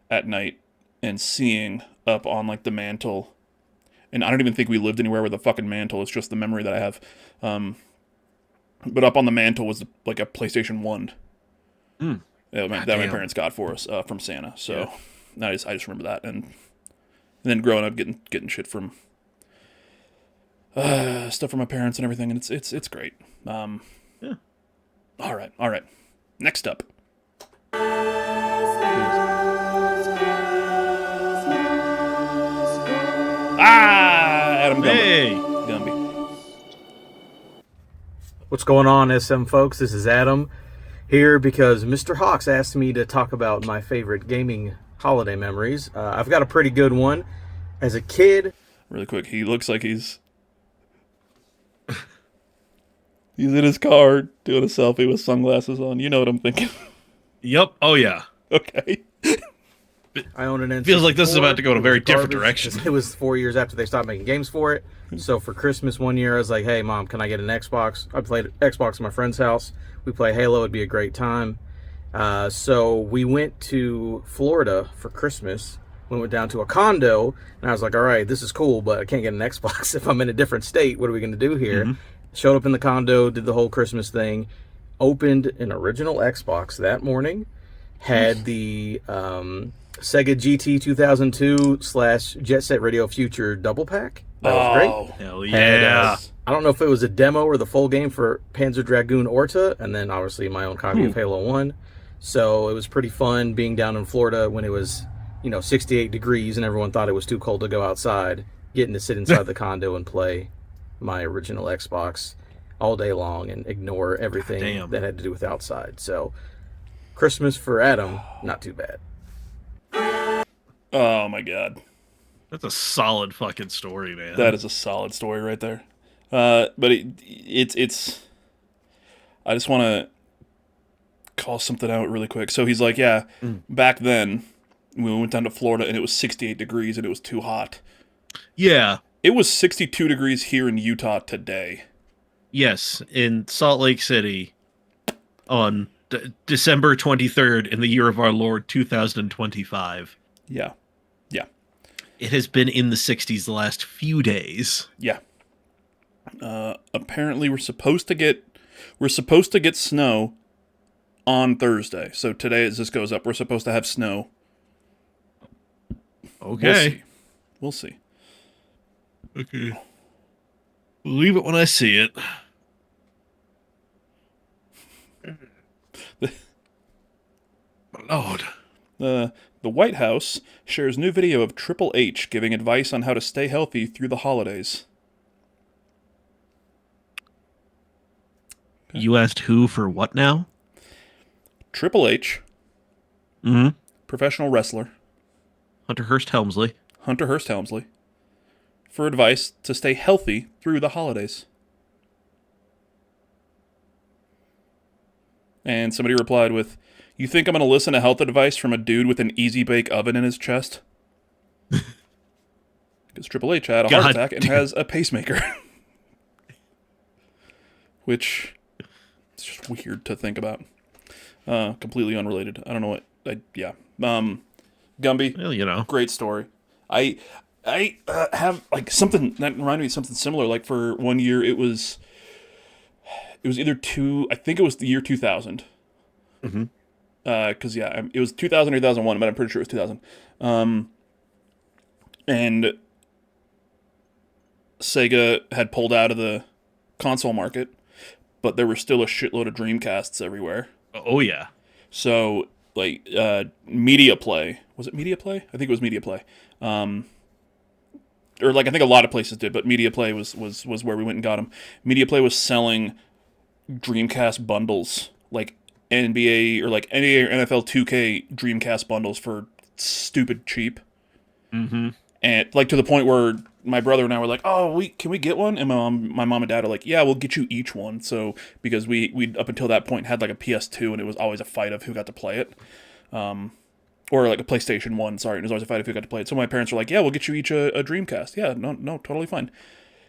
at night and seeing up on like the mantle. And I don't even think we lived anywhere with a fucking mantle. It's just the memory that I have. But up on the mantle was like a PlayStation 1 that my parents got for us from Santa. So I just remember that. And then growing up, getting shit from stuff from my parents and everything, and it's great. Yeah. All right. Next up. Adam Gumby. Hey. Gumby. What's going on, SM folks? This is Adam here because Mr. Hawks asked me to talk about my favorite gaming holiday memories. I've got a pretty good one. As a kid... Really quick, he looks like he's... He's in his car doing a selfie with sunglasses on. You know what I'm thinking. Yep. Oh yeah. Okay. I own an N64. Feels like this is about to go in a It very was different garbage, direction. 'cause it was 4 years after they stopped making games for it. So for Christmas one year, I was like, "Hey, Mom, can I get an Xbox?" I played Xbox at my friend's house. We play Halo. It'd be a great time. So we went to Florida for Christmas. We went down to a condo, and I was like, "All right, this is cool, but I can't get an Xbox if I'm in a different state. What are we going to do here?" Showed up in the condo, did the whole Christmas thing, opened an original Xbox that morning, had the Sega GT 2002 / Jet Set Radio Future double pack. That was great. Hell Had, yeah. I don't know if it was a demo or the full game for Panzer Dragoon Orta, and then obviously my own copy of Halo 1. So it was pretty fun being down in Florida when it was, 68 degrees and everyone thought it was too cold to go outside, getting to sit inside the condo and play my original Xbox all day long and ignore everything Damn. that had to do with outside. So Christmas for Adam, not too bad. Oh my god. That's a solid fucking story, man. That is a solid story right there. But it's. I just want to call something out really quick. So he's like, yeah, back then we went down to Florida and it was 68 degrees and it was too hot. Yeah. It was 62 degrees here in Utah today. Yes, in Salt Lake City on December 23rd in the year of our Lord 2025. Yeah. Yeah. It has been in the 60s the last few days. Yeah. Apparently we're supposed to get snow on Thursday. So today as this goes up, we're supposed to have snow. Okay. We'll see. Okay. Believe it when I see it. My Lord. The White House shares new video of Triple H giving advice on how to stay healthy through the holidays. You asked who for what now? Triple H, Mm-hmm. professional wrestler, Hunter Hearst Helmsley. Hunter Hearst Helmsley, for advice to stay healthy through the holidays. And somebody replied with, "You think I'm going to listen to health advice from a dude with an easy bake oven in his chest?" Because Triple H had a heart attack and has a pacemaker. Which is just weird to think about. Completely unrelated. I don't know what. Yeah. Gumby. Well, Great story. I have like something that reminded me of something similar. Like for 1 year, it was either I think it was the year 2000. Mm-hmm. Because it was 2000 or 2001, but I'm pretty sure it was 2000. And Sega had pulled out of the console market, but there were still a shitload of Dreamcasts everywhere. Oh yeah. So like Media Play, was it Media Play? I think it was Media Play. Or like I think a lot of places did, but Media Play was where we went and got them. Media Play was selling Dreamcast bundles, like NBA or like NBA or NFL 2K Dreamcast bundles for stupid cheap. Mm-hmm. And like to the point where my brother and I were like, "Oh, can we get one?" And my mom and dad are like, "Yeah, we'll get you each one." So because we up until that point had like a PS2 and it was always a fight of who got to play it. Or like a PlayStation 1, sorry. It was always a fight if who got to play it. So my parents were like, "Yeah, we'll get you each a Dreamcast." Yeah, no, totally fine.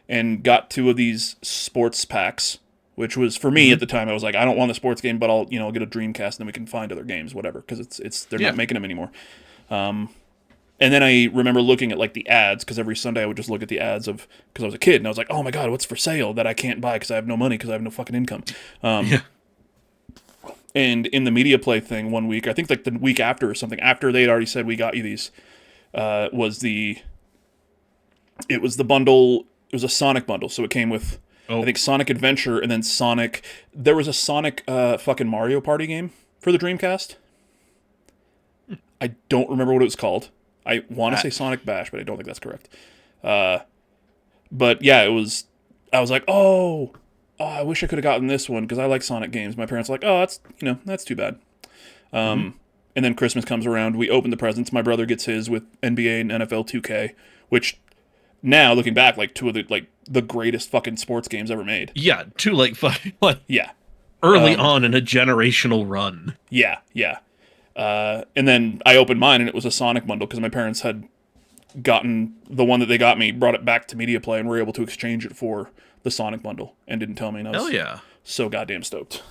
And got 2 of these sports packs, which was for me at the time. I was like, I don't want a sports game, but I'll get a Dreamcast, and then we can find other games, whatever, because they're not making them anymore. And then I remember looking at like the ads, because every Sunday I would just look at the ads because I was a kid, and I was like, oh my god, what's for sale that I can't buy because I have no money because I have no fucking income. And in the Media Play thing one week, I think like the week after or something, after they had already said we got you these, it was the bundle. It was a Sonic bundle, so it came with I think Sonic Adventure and then Sonic. There was a Sonic fucking Mario Party game for the Dreamcast. I don't remember what it was called. I want to say Sonic Bash, but I don't think that's correct. But yeah, it was. I was like, oh, I wish I could have gotten this one because I like Sonic games. My parents were like, oh, that's too bad. And then Christmas comes around. We open the presents. My brother gets his with NBA and NFL 2K, which now looking back, like 2 of the like the greatest fucking sports games ever made. Yeah, to like fucking like Yeah. early on in a generational run. Yeah, yeah. And then I opened mine, and it was a Sonic bundle because my parents had gotten the one that they got me, brought it back to Media Play, and were able to exchange it for the Sonic bundle, and didn't tell me. And I was Hell yeah. so goddamn stoked.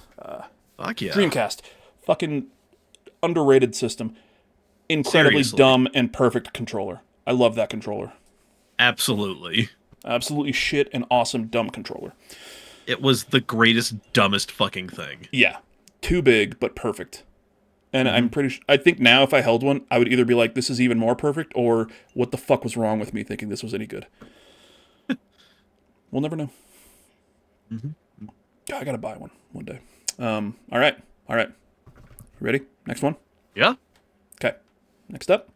Fuck yeah. Dreamcast, fucking underrated system, incredibly Seriously. dumb and perfect controller. I love that controller. Absolutely. Absolutely shit and awesome dumb controller. It was the greatest, dumbest fucking thing. Yeah, too big but perfect. And I'm pretty I think now if I held one, I would either be like, this is even more perfect, or what the fuck was wrong with me thinking this was any good? We'll never know. God, I gotta buy one day. All right. Ready? Next one? Yeah. Okay. Next up.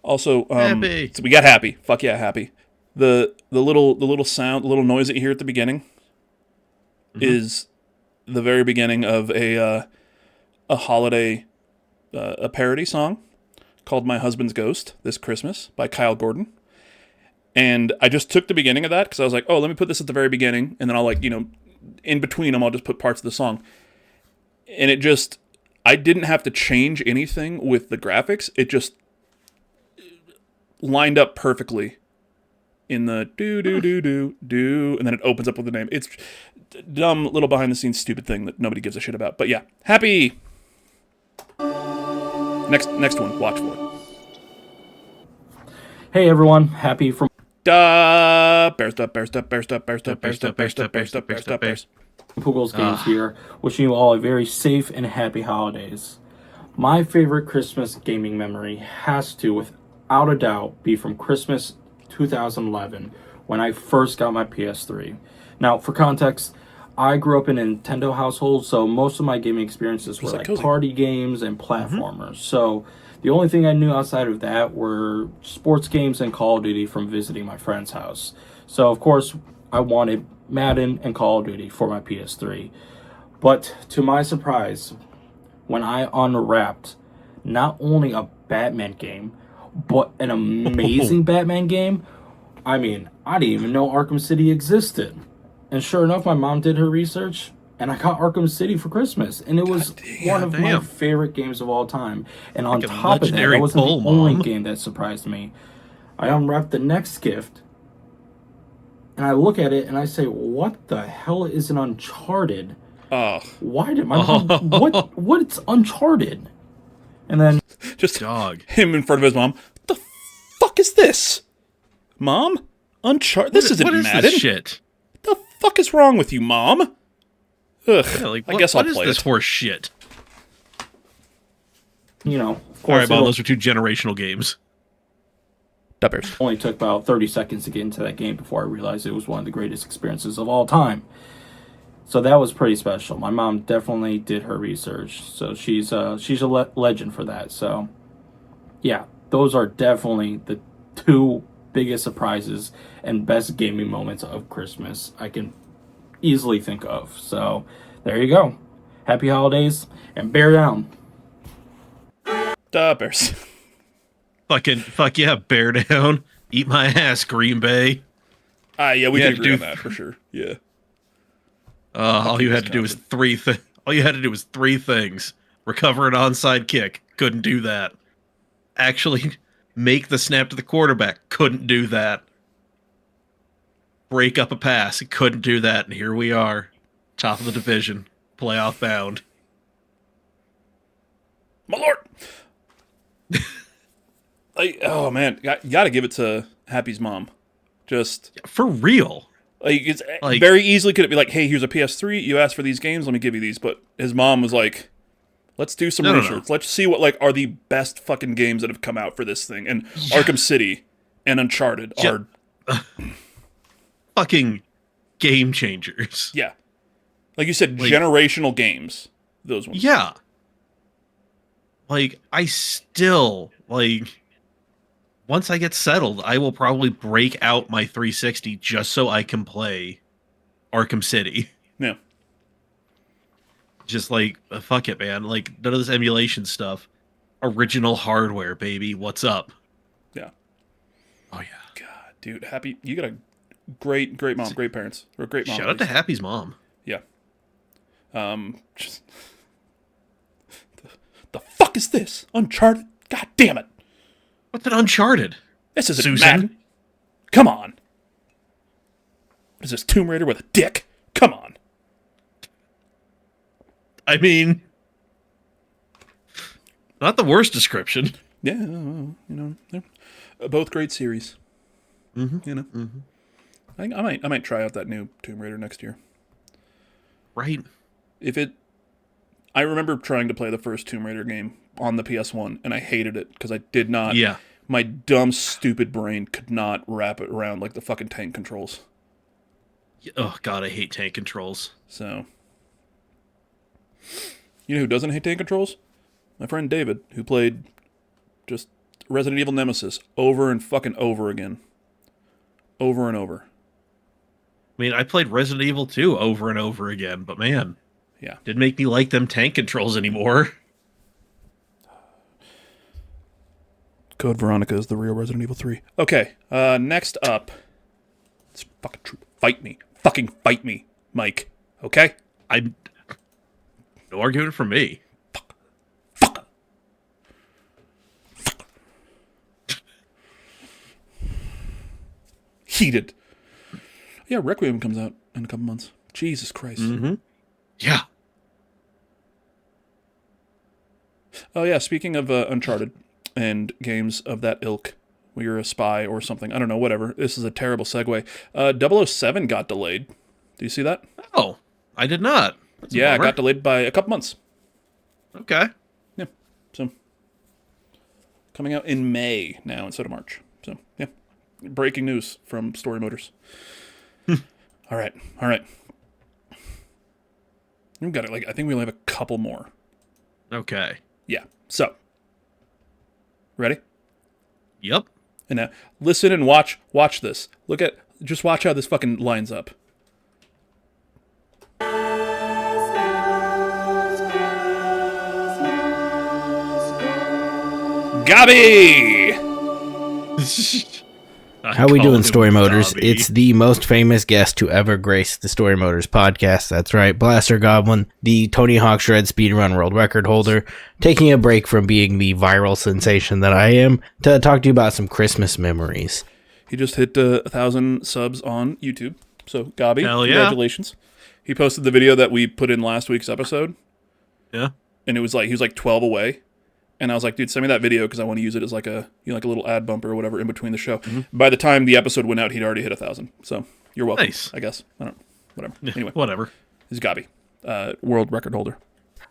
Also, Happy. so we got happy. Fuck yeah, happy. The little sound, the little noise that you hear at the beginning is the very beginning of a holiday a parody song called "My Husband's Ghost" this Christmas by Kyle Gordon. And I just took the beginning of that because I was like, oh, let me put this at the very beginning, and then I'll in between them, I'll just put parts of the song. And I didn't have to change anything with the graphics. It just lined up perfectly in the do, and then it opens up with the name. It's dumb little behind the scenes stupid thing that nobody gives a shit about. But yeah, happy. Next one, watch for it. Hey everyone, happy from Bears. Poogles Games here, wishing you all a very safe and happy holidays. My favorite Christmas gaming memory has to, without a doubt, be from Christmas 2011, when I first got my PS3. Now, for context, I grew up in a Nintendo household, so most of my gaming experiences were like party games and platformers. So the only thing I knew outside of that were sports games and Call of Duty from visiting my friend's house. So, of course, I wanted Madden and Call of Duty for my PS3. But to my surprise, when I unwrapped not only a Batman game, but an amazing Batman game, I mean, I didn't even know Arkham City existed. And sure enough, my mom did her research, and I got Arkham City for Christmas. And it was one of my favorite games of all time. And on top of that, that wasn't the only game that surprised me. I unwrapped the next gift, and I look at it, and I say, what the hell is an Uncharted? Why did my mom... What's Uncharted? And then... Just him in front of his mom. What the fuck is this? Mom? Uncharted? This isn't Madden. What is this shit? The fuck is wrong with you, Mom? Ugh, Yeah, I guess I'll play what is this it. horse shit? You know, of All course, right, Mom, those are two generational games. Dubbers. Only took about 30 seconds to get into that game before I realized it was one of the greatest experiences of all time. So that was pretty special. My mom definitely did her research, so she's a legend for that. So, yeah, those are definitely the two biggest surprises and best gaming moments of Christmas I can easily think of. So, there you go. Happy holidays, and bear down. Dubbers. Fuck yeah, bear down. Eat my ass, Green Bay. Yeah, we You can had to agree on do that for sure. Yeah. All you had to do was all you had to do was three things: recover an onside kick, couldn't do that. Actually, make the snap to the quarterback, couldn't do that. Break up a pass, couldn't do that, and here we are, top of the division, playoff bound. My lord. Oh man, you got to give it to Happy's mom. Just for real. It's very easily could it be like, hey, here's a PS3. You asked for these games, let me give you these. But his mom was like, let's do some research. Let's see what are the best fucking games that have come out for this thing. And Arkham City and Uncharted are fucking game changers. Yeah, like you said, generational games. Those ones. Yeah. I still once I get settled, I will probably break out my 360 just so I can play Arkham City. Yeah. Just fuck it, man. None of this emulation stuff. original hardware, baby. What's up? Yeah. Oh yeah. God, dude, Happy, you got a great mom, great parents, or great mom. Shout out to Happy's mom. Yeah. Just, the fuck is this? Uncharted? God damn it! What's an Uncharted? This isn't Susan? Madden. Come on. What is this, Tomb Raider with a dick? Come on. I mean, not the worst description. Yeah, well, they're both great series. Mm-hmm. I might try out that new Tomb Raider next year. Right. I remember trying to play the first Tomb Raider game on the PS1, and I hated it because I did not. Yeah. My dumb, stupid brain could not wrap it around like the fucking tank controls. Oh god, I hate tank controls. So, you know who doesn't hate tank controls? My friend David, who played just Resident Evil Nemesis over and fucking over again. Over and over. I mean, I played Resident Evil 2 over and over again, but man, yeah, didn't make me like them tank controls anymore. Code Veronica is the real Resident Evil 3. Okay, next up. It's fucking true. Fight me. Fucking fight me, Mike. Okay? No argument from me. Fuck. Heated. Yeah, Requiem comes out in a couple months. Jesus Christ. Mm-hmm. Yeah. Oh yeah, speaking of Uncharted and games of that ilk, where you're a spy or something. I don't know, whatever. This is a terrible segue. 007 got delayed. Do you see that? Oh, I did not. That's a Yeah, it bummer. got delayed by a couple months. Okay. Yeah, so coming out in May now instead of March. So, yeah. Breaking news from Storymoders. All right. We've got it. I think we only have a couple more. Okay. Yeah. So, ready? Yep. And now, listen and watch this. Just watch how this fucking lines up. Gabby! How we doing, Storymoders? It's the most famous guest to ever grace the Storymoders podcast. That's right, Blaster Goblin, the Tony Hawk Shred speedrun world record holder, taking a break from being the viral sensation that I am to talk to you about some Christmas memories. He just hit 1,000 subs on YouTube. So, Gabi, Hell yeah. congratulations. He posted the video that we put in last week's episode. Yeah. And it was he was 12 away. And I was like, dude, send me that video because I want to use it as like a little ad bumper or whatever in between the show. Mm-hmm. By the time the episode went out, he'd already hit 1,000. So you're welcome. Nice. I guess. I don't know. Whatever. Yeah, anyway. Whatever. He's Gabi, world record holder.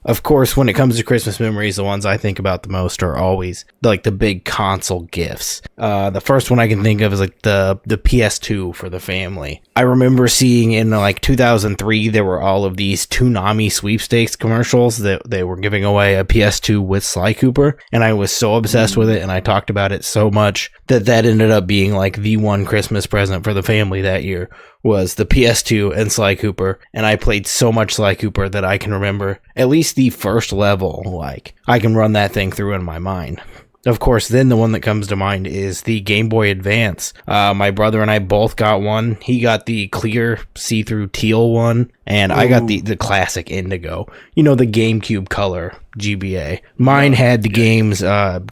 Of course, when it comes to Christmas memories, the ones I think about the most are always the big console gifts. The first one I can think of is the PS2 for the family. I remember seeing in 2003 there were all of these Toonami sweepstakes commercials that they were giving away a PS2 with Sly Cooper, and I was so obsessed with it, and I talked about it so much that ended up being the one Christmas present for the family that year. Was the PS2 and Sly Cooper, and I played so much Sly Cooper that I can remember at least the first level. I can run that thing through in my mind. Of course, then the one that comes to mind is the Game Boy Advance. My brother and I both got one. He got the clear see-through teal one, and I got the classic indigo. The GameCube color GBA. Mine had the games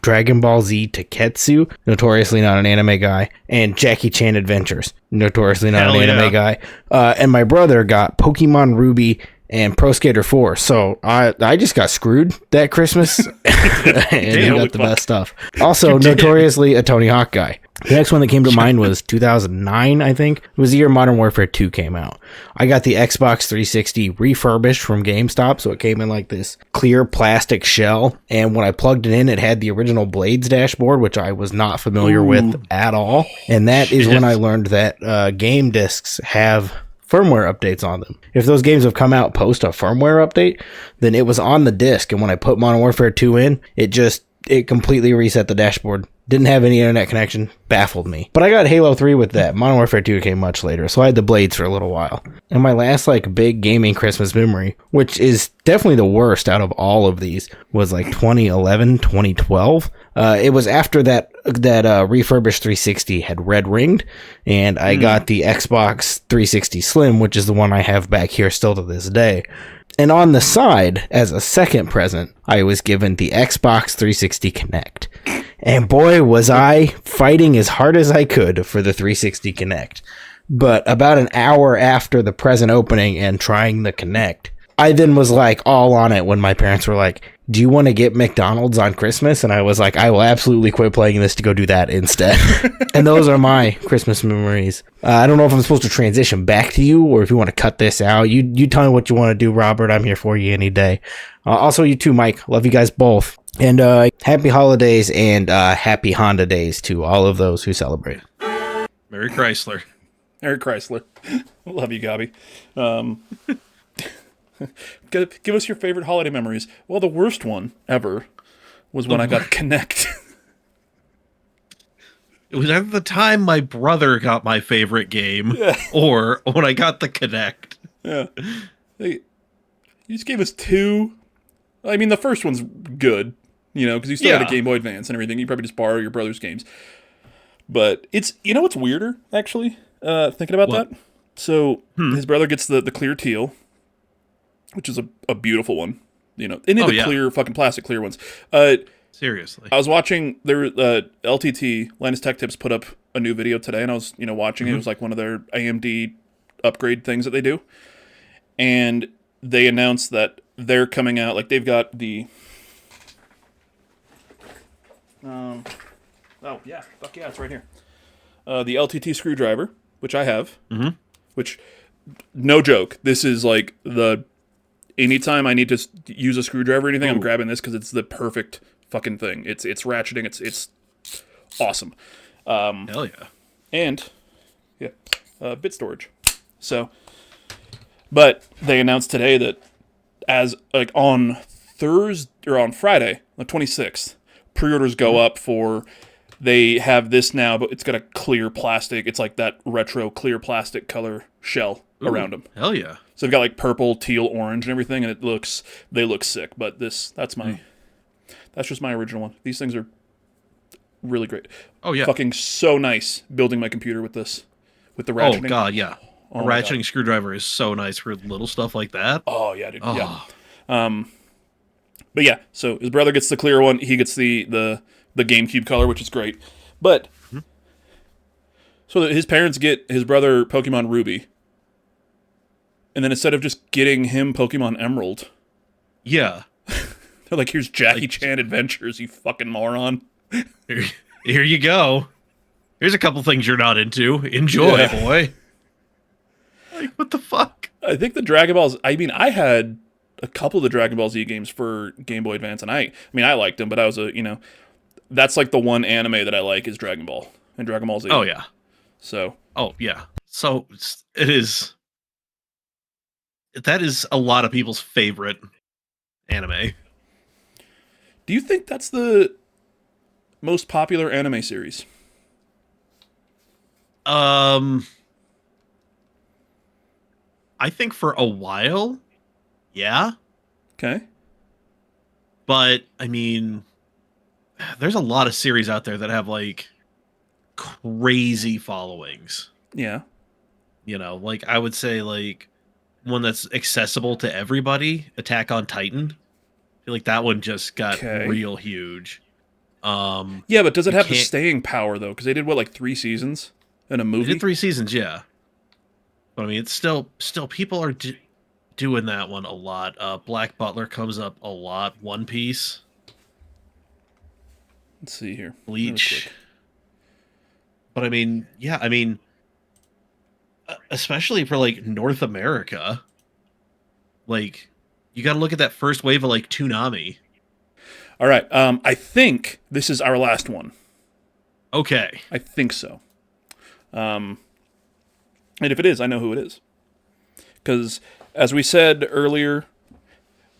Dragon Ball Z Taketsu, notoriously not an anime guy, and Jackie Chan Adventures, notoriously not an anime guy. And my brother got Pokemon Ruby and Pro Skater 4. So I just got screwed that Christmas and he got the best stuff. Also, notoriously a Tony Hawk guy. The next one that came to mind was 2009, I think. It was the year Modern Warfare 2 came out. I got the Xbox 360 refurbished from GameStop, so it came in this clear plastic shell. And when I plugged it in, it had the original Blades dashboard, which I was not familiar with at all. And that is when I learned that game discs have firmware updates on them. If those games have come out post a firmware update, then it was on the disc, and when I put Modern Warfare 2 in, it completely reset the dashboard Didn't have any internet connection. Baffled me. But I got Halo 3 with that. Modern Warfare 2 came much later, so I had the Blades for a little while. And my last, like, big gaming Christmas memory, which is definitely the worst out of all of these, was, like, 2011, 2012. It was after that refurbished 360 had red ringed, and I got the Xbox 360 Slim, which is the one I have back here still to this day. And on the side, as a second present, I was given the Xbox 360 Kinect. And boy, was I fighting as hard as I could for the 360 Kinect. But about an hour after the present opening and trying the Kinect, I then was like all on it when my parents were like, do you want to get McDonald's on Christmas? And I was like, I will absolutely quit playing this to go do that instead. And those are my Christmas memories. I don't know if I'm supposed to transition back to you or if you want to cut this out. You tell me what you want to do, Robert. I'm here for you any day. Also, you too, Mike. Love you guys both. And happy holidays and happy Honda days to all of those who celebrate. Merry Chrysler. Merry Chrysler. Love you, Gabby. Give us your favorite holiday memories. Well, the worst one ever was when I got Kinect. It was at the time my brother got my favorite game, or when I got the Kinect. Yeah. You just gave us two. I mean, the first one's good, because you still had a Game Boy Advance and everything. You probably just borrow your brother's games. But it's, what's weirder, actually, thinking about that? So, his brother gets the clear teal, which is a beautiful one. Any of the clear, fucking plastic clear ones. Seriously. I was watching, LTT, Linus Tech Tips, put up a new video today, and I was, watching it. It was like one of their AMD upgrade things that they do. And they announced that they're coming out, like they've got the... it's right here. The LTT screwdriver, which I have, which, no joke, this is like anytime I need to use a screwdriver or anything, I'm grabbing this because it's the perfect fucking thing. It's ratcheting. It's awesome. Hell yeah. And bit storage. So, but they announced today that as like on Thursday or on Friday, the 26th, pre-orders go up for. They have this now, but it's got a clear plastic. It's like that retro clear plastic color shell around them. Hell yeah. So they've got like purple, teal, orange, and everything, and they look sick. But that's just my original one. These things are really great. Oh yeah. Fucking so nice building my computer with this, with the ratcheting. Oh god, yeah. A ratcheting screwdriver is so nice for little stuff like that. Oh yeah, dude. Yeah. But yeah, so his brother gets the clear one. He gets the GameCube color, which is great. But so his parents get his brother Pokemon Ruby, and then instead of just getting him Pokemon Emerald, they're like, "Here's Jackie Chan Adventures, you fucking moron." Here you go. Here's a couple things you're not into. Enjoy, boy. Like, what the fuck? I think the Dragon Balls. I mean, I had a couple of the Dragon Ball Z games for Game Boy Advance, and I liked them, but I was that's like the one anime that I like is Dragon Ball and Dragon Ball Z. Oh yeah. So. Oh yeah. So it is. That is a lot of people's favorite anime. Do you think that's the most popular anime series? I think for a while, yeah. Okay. But I mean, there's a lot of series out there that have like crazy followings. Yeah. Like I would say like one that's accessible to everybody, Attack on Titan. I feel like that one just got real huge. Yeah, but does it have the staying power though? Because they did like 3 seasons in a movie. They did 3 seasons, yeah. But I mean, it's still people are doing that one a lot. Black Butler comes up a lot. One Piece. Let's see here. Bleach. But I mean, yeah, especially for like North America, like you got to look at that first wave of like Toonami. All right. I think this is our last one. Okay. I think so. And if it is, I know who it is. Because, as we said earlier,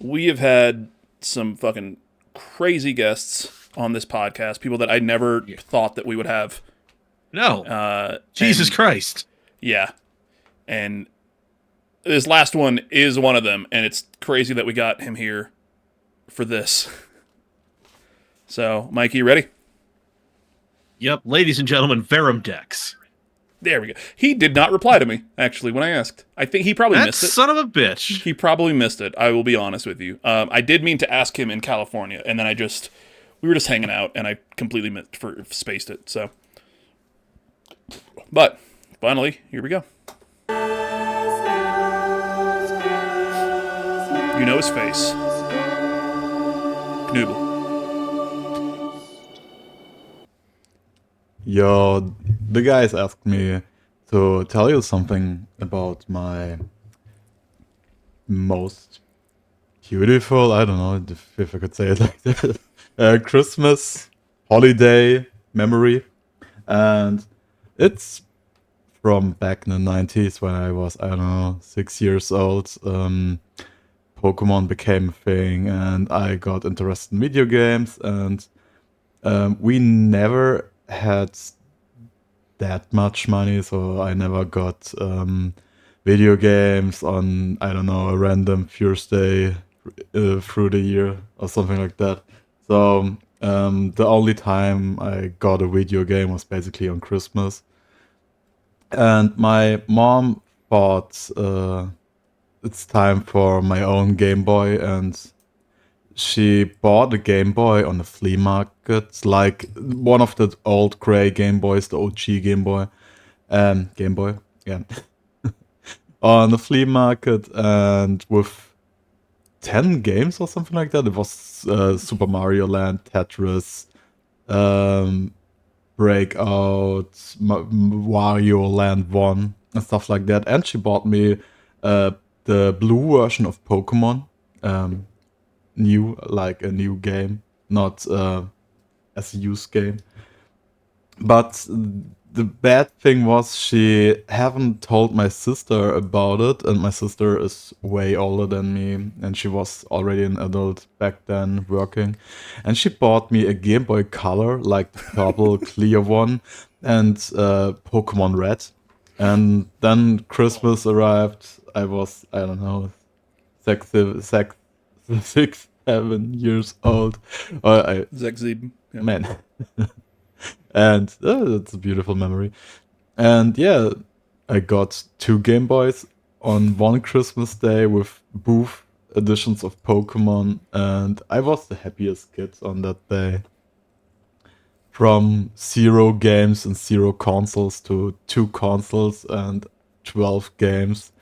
we have had some fucking crazy guests on this podcast, people that I never thought that we would have. No. Jesus Christ. Yeah. And this last one is one of them, and it's crazy that we got him here for this. So, Mikey, you ready? Yep, ladies and gentlemen, Verum Dex. There we go. He did not reply to me, actually, when I asked. I think he probably missed it. Son of a bitch. He probably missed it. I will be honest with you. I did mean to ask him in California, and then we were just hanging out, and I completely spaced it. So, but finally, here we go. You know his face. Knooble. Yo, the guys asked me to tell you something about my most beautiful, I don't know if I could say it like that, Christmas holiday memory. And it's from back in the 90s when I was, I don't know, 6 years old. Pokemon became a thing and I got interested in video games, and we never had that much money, so I never got video games on, I don't know, a random Thursday through the year or something like that. So the only time I got a video game was basically on Christmas. And my mom thought it's time for my own Game Boy, and she bought a Game Boy on the flea market, like one of the old gray Game Boys, the OG Game Boy. Game Boy, yeah. On the flea market, and with 10 games or something like that. It was Super Mario Land, Tetris, Breakout, Wario Land 1, and stuff like that. And she bought me the blue version of Pokemon. Like a new game, not as a used game. But the bad thing was she haven't told my sister about it, and my sister is way older than me, and she was already an adult back then working. And she bought me a Game Boy Color, like the purple clear one, and Pokemon Red. And then Christmas arrived. I was, I don't know, 7 years old. Zekzeb. Yeah. Man. And it's a beautiful memory. And yeah, I got 2 Game Boys on one Christmas day with both editions of Pokemon, and I was the happiest kid on that day. From 0 games and 0 consoles to 2 consoles and 12 games.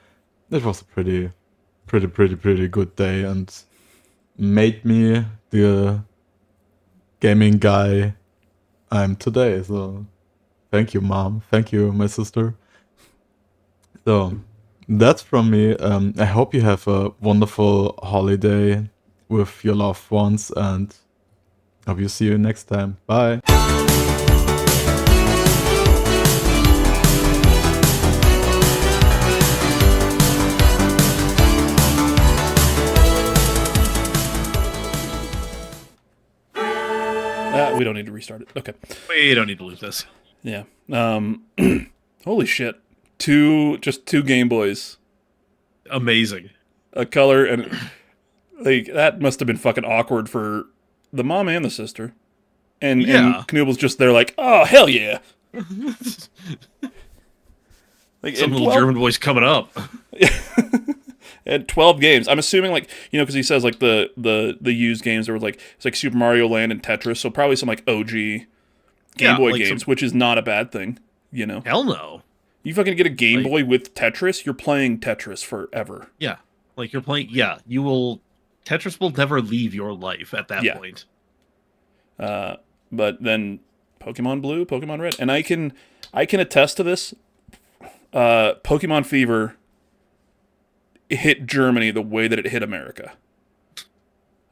It was a pretty good day, and made me the gaming guy I'm today. So thank you, Mom. Thank you, my sister. So that's from me. I hope you have a wonderful holiday with your loved ones, and hope you see you next time. Bye. We don't need to restart it. Okay. We don't need to lose this. Yeah. Holy shit. Just two Game Boys. Amazing. A color, and like that must have been fucking awkward for the mom and the sister. And Knooble's just there like, oh, hell yeah. Like, some little German voice coming up. And 12 games. I'm assuming, like, you know, because he says, like, the used games, there was, like, it's like Super Mario Land and Tetris, so probably some, like, OG Game Boy games, which is not a bad thing, you know? Hell no. You fucking get a Game Boy with Tetris, you're playing Tetris forever. Yeah. Like, you're playing, you will, Tetris will never leave your life at that point. But then Pokemon Blue, Pokemon Red, and I can attest to this. Pokemon Fever hit Germany the way that it hit America.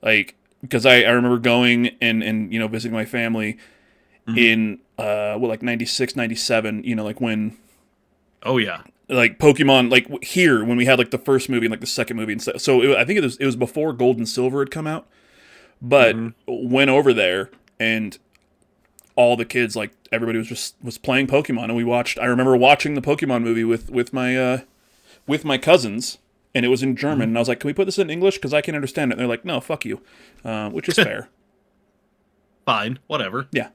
Like, because I remember going and you know, visiting my family in like 96, 97, you know, like when like Pokemon, like here when we had like the first movie and like the second movie and so I think it was before Gold and Silver had come out, but went over there and all the kids, like everybody was playing Pokemon, and we watched. I remember watching the Pokemon movie with my cousins, and it was in German. And I was like, "Can we put this in English? Because I can understand it." And they're like, "No, fuck you," which is fair. Fine, whatever. Yeah,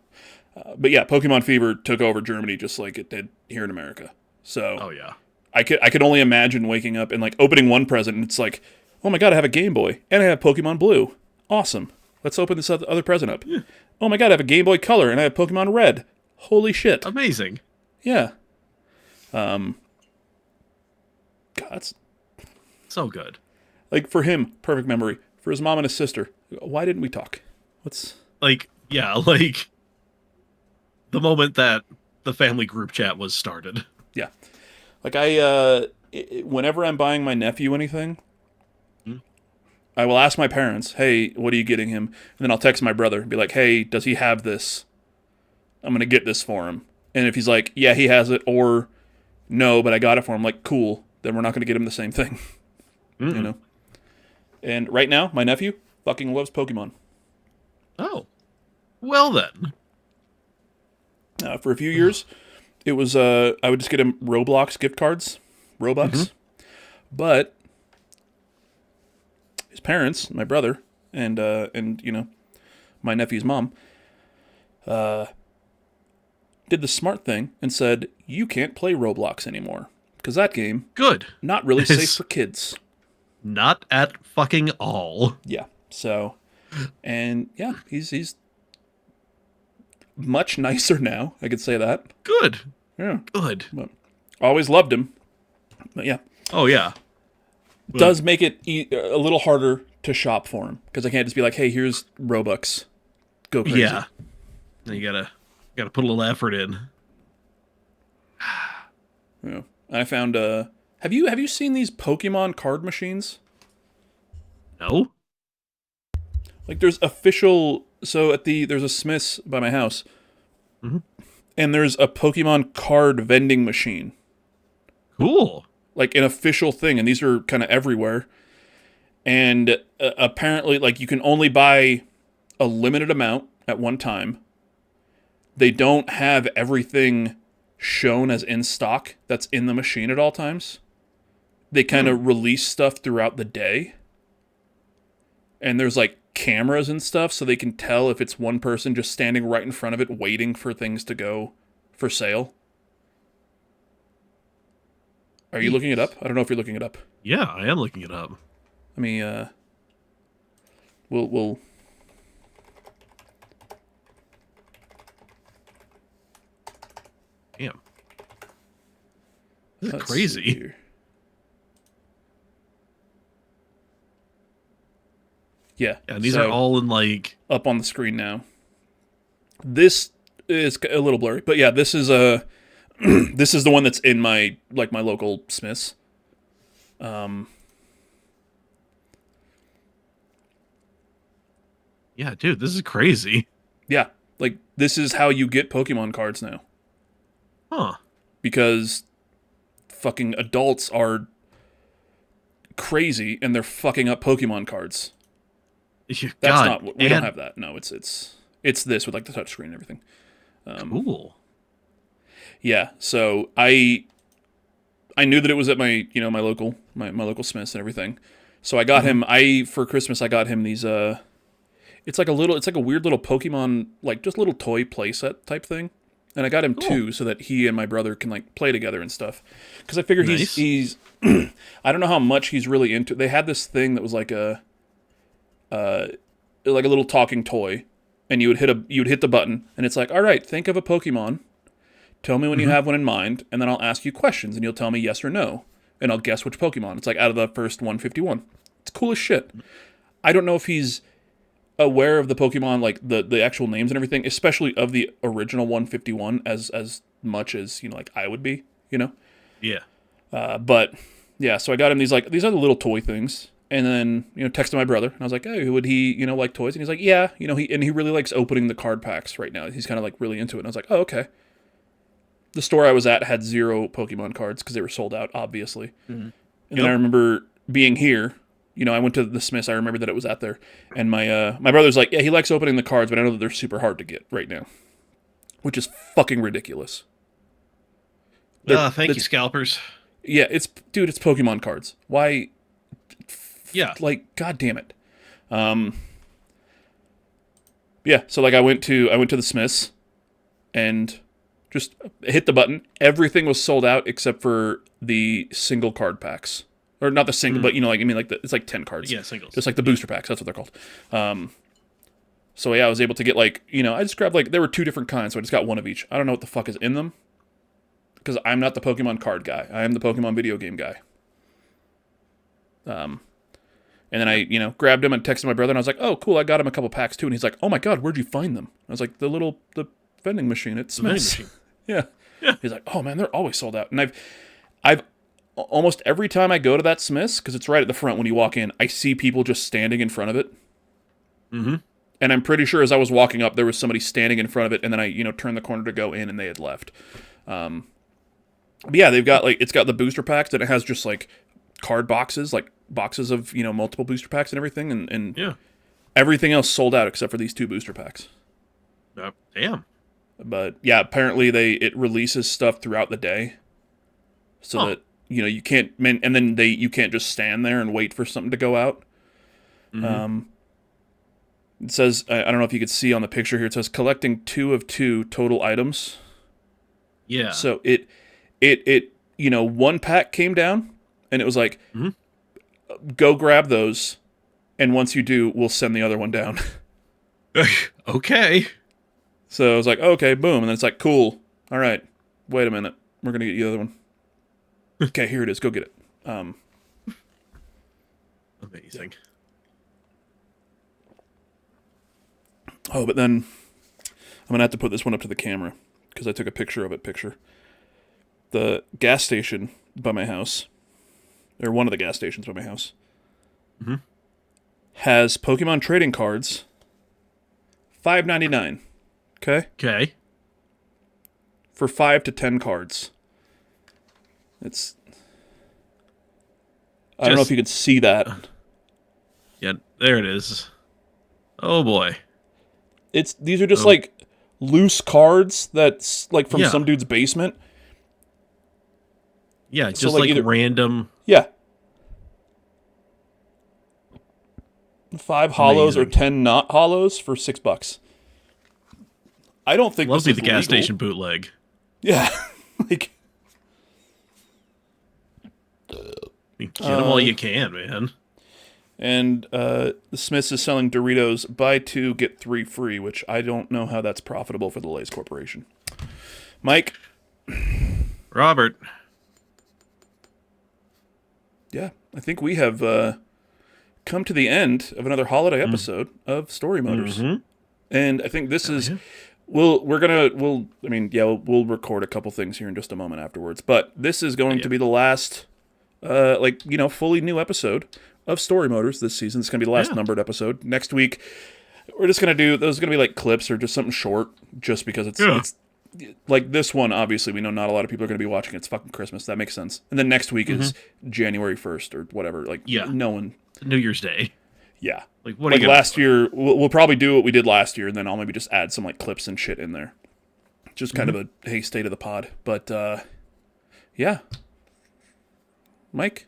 but yeah, Pokemon Fever took over Germany just like it did here in America. So, Oh yeah. I could only imagine waking up and like opening one present, and it's like, "Oh my god, I have a Game Boy and I have Pokemon Blue. Awesome. Let's open this other present up." Yeah. "Oh my god, I have a Game Boy Color and I have Pokemon Red. Holy shit." Amazing. Yeah. God, that's So good. like for him, perfect memory. For his mom and his sister, why didn't we talk? What's Like, yeah, like the moment that the family group chat was started. yeah. Like whenever I'm buying my nephew anything, I will ask my parents, "Hey, what are you getting him?" And then I'll text my brother and be like, "Hey, does he have this? I'm going to get this for him." And if he's like, "Yeah, he has it," or "No, but I got it for him," like, cool, then we're not going to get him the same thing. You know? And right now, my nephew fucking loves Pokemon. Oh. Well then. For a few years, it was, I would just get him Roblox gift cards. Robux. But his parents, my brother, and you know, my nephew's mom, did the smart thing and said, "You can't play Roblox anymore. Because that game, Good. not really It's- safe for kids." Not at fucking all. Yeah. So, and yeah, he's much nicer now. I could say that. Good. Yeah. Good. But always loved him. But yeah. Oh yeah. Does make it a little harder to shop for him because I can't just be like, "Hey, here's Robux, go crazy." Yeah. You gotta put a little effort in. Yeah. I found have you seen these Pokemon card machines? No. Like there's official, so there's a Smith's by my house. And there's a Pokemon card vending machine. Cool. Like an official thing, and these are kind of everywhere. And apparently, like, you can only buy a limited amount at one time. They don't have everything shown as in stock that's in the machine at all times. They kind of release stuff throughout the day. And there's like cameras and stuff so they can tell if it's one person just standing right in front of it waiting for things to go for sale. Are you looking it up? I don't know if you're looking it up. Yeah, I am looking it up. I mean, we'll Damn. This is let's see crazy. here. Yeah. And these are all in like up on the screen now. This is a little blurry, but yeah, this is this is the one that's in my local Smith's. Yeah, dude, this is crazy. Yeah, like this is how you get Pokemon cards now. Huh. Because fucking adults are crazy and they're fucking up Pokemon cards. God, That's not we don't have that. No, it's this with like the touchscreen and everything. Cool. Yeah, so I knew that it was at my my local Smith's and everything. So I got him for Christmas I got him these it's like a weird little Pokemon, like just little toy playset type thing. And I got him two so that he and my brother can like play together and stuff. Because I figure he's I don't know how much he's really into. They had this thing that was like a little talking toy, and you would hit the button, and it's like, "All right, think of a Pokemon. Tell me when you have one in mind, and then I'll ask you questions, and you'll tell me yes or no, and I'll guess which Pokemon." It's like out of the first 151. It's cool as shit. I don't know if he's aware of the Pokemon, like the actual names and everything, especially of the original 151 as much as, like I would be, Yeah. But yeah, so I got him these are the little toy things, and then, texted my brother, and I was like, "Hey, would he, like toys?" And he's like, "Yeah, he really likes opening the card packs right now. He's kind of like really into it." And I was like, "Oh, okay." The store I was at had 0 Pokemon cards because they were sold out, obviously. And then I remember being here, I went to the Smiths. I remember that it was out there, and my brother's like, yeah, he likes opening the cards, but I know that they're super hard to get right now, which is fucking ridiculous. Thank you, scalpers. Yeah, it's Pokemon cards. Why? Yeah. Like, god damn it. Yeah, so like I went to the Smiths and just hit the button. Everything was sold out except for the single card packs. Or not the single, but it's like 10 cards. Yeah, singles. Just like the booster packs, that's what they're called. So yeah, I was able to get I just grabbed there were 2 different kinds, so I just got one of each. I don't know what the fuck is in them. Because I'm not the Pokemon card guy. I am the Pokemon video game guy. And then I, grabbed him and texted my brother, and I was like, oh, cool, I got him a couple packs, too. And he's like, oh, my God, where'd you find them? I was like, the vending machine at Smith's. Yeah. He's like, oh, man, they're always sold out. And I've almost every time I go to that Smith's, because it's right at the front when you walk in, I see people just standing in front of it. Mm-hmm. And I'm pretty sure as I was walking up, there was somebody standing in front of it, and then I, turned the corner to go in, and they had left. But yeah, they've got it's got the booster packs, and it has just card boxes, boxes of multiple booster packs and everything, and yeah, everything else sold out except for these 2 booster packs. Damn. But yeah, apparently it releases stuff throughout the day, so that you can't, and then you can't just stand there and wait for something to go out. Mm-hmm. It says, I don't know if you could see on the picture here, it says collecting 2 of 2 total items. Yeah. So it 1 pack came down, and it was like, go grab those, and once you do, we'll send the other one down. Okay. So I was like, okay, boom, and then it's like, cool. All right, wait a minute, we're gonna get you the other one. Okay, here it is. Go get it. Amazing. Oh, but then I'm gonna have to put this one up to the camera because I took a picture of it. The gas station by my house, or one of the gas stations by my house, has Pokemon trading cards. $5.99. Okay. For 5 to 10 cards. I don't know if you could see that. Yeah, there it is. Oh boy. These are just loose cards that's from some dude's basement. Yeah, just either random. Yeah. 5 hollows or 10 not hollows for $6. I don't think Love this is the gas legal. station bootleg. Yeah. Get them all you can, man. And the Smiths is selling Doritos, buy 2, get 3 free, which I don't know how that's profitable for the Lay's Corporation. Mike? Robert? Yeah, I think we have come to the end of another holiday episode of Storymoders. And I think this is... We'll record a couple things here in just a moment afterwards. But this is going to be the last, fully new episode of Storymoders this season. It's going to be the last numbered episode. Next week, we're just going to do, those are going to be clips or just something short, just because it's like this one, obviously, we know not a lot of people are going to be watching. It's fucking Christmas. That makes sense. And then next week is January 1st or whatever. No one... New Year's Day. Yeah. What are you last year, we'll probably do what we did last year, and then I'll maybe just add some clips and shit in there. Just kind of a, hey, state of the pod. But, yeah. Mike,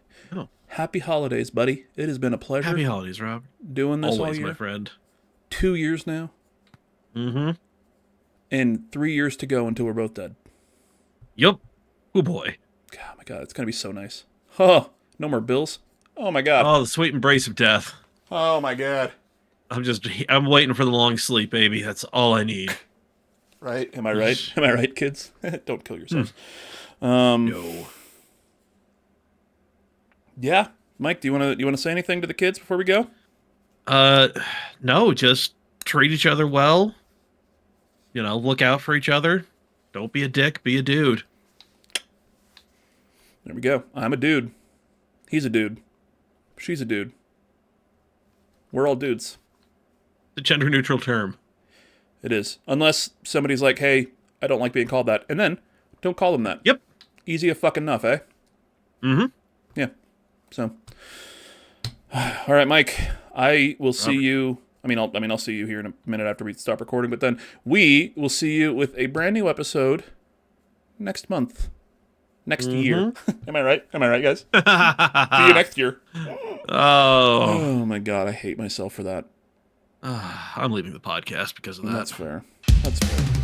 happy holidays, buddy. It has been a pleasure. Happy holidays, Rob. Doing this always, all year. my friend. 2 years now. And 3 years to go until we're both dead. Yep. Oh, boy. God, my God, it's going to be so nice. Oh, no more bills. Oh, my God. Oh, the sweet embrace of death. Oh, my God. I'm waiting for the long sleep, baby. That's all I need. Right? Am I right? Am I right, kids? Don't kill yourselves. No. Yeah. Mike, do you want to say anything to the kids before we go? No, just treat each other well. Look out for each other. Don't be a dick, be a dude. There we go. I'm a dude. He's a dude. She's a dude. We're all dudes. The gender neutral term. It is. Unless somebody's like, hey, I don't like being called that. And then, don't call them that. Yep. Easy a fucking enough, eh? Yeah. So. All right, Mike. I will see you. I'll see you here in a minute after we stop recording. But then we will see you with a brand new episode next month, next year. Am I right? Am I right, guys? See you next year. Oh my god, I hate myself for that. I'm leaving the podcast because of that. That's fair. That's fair.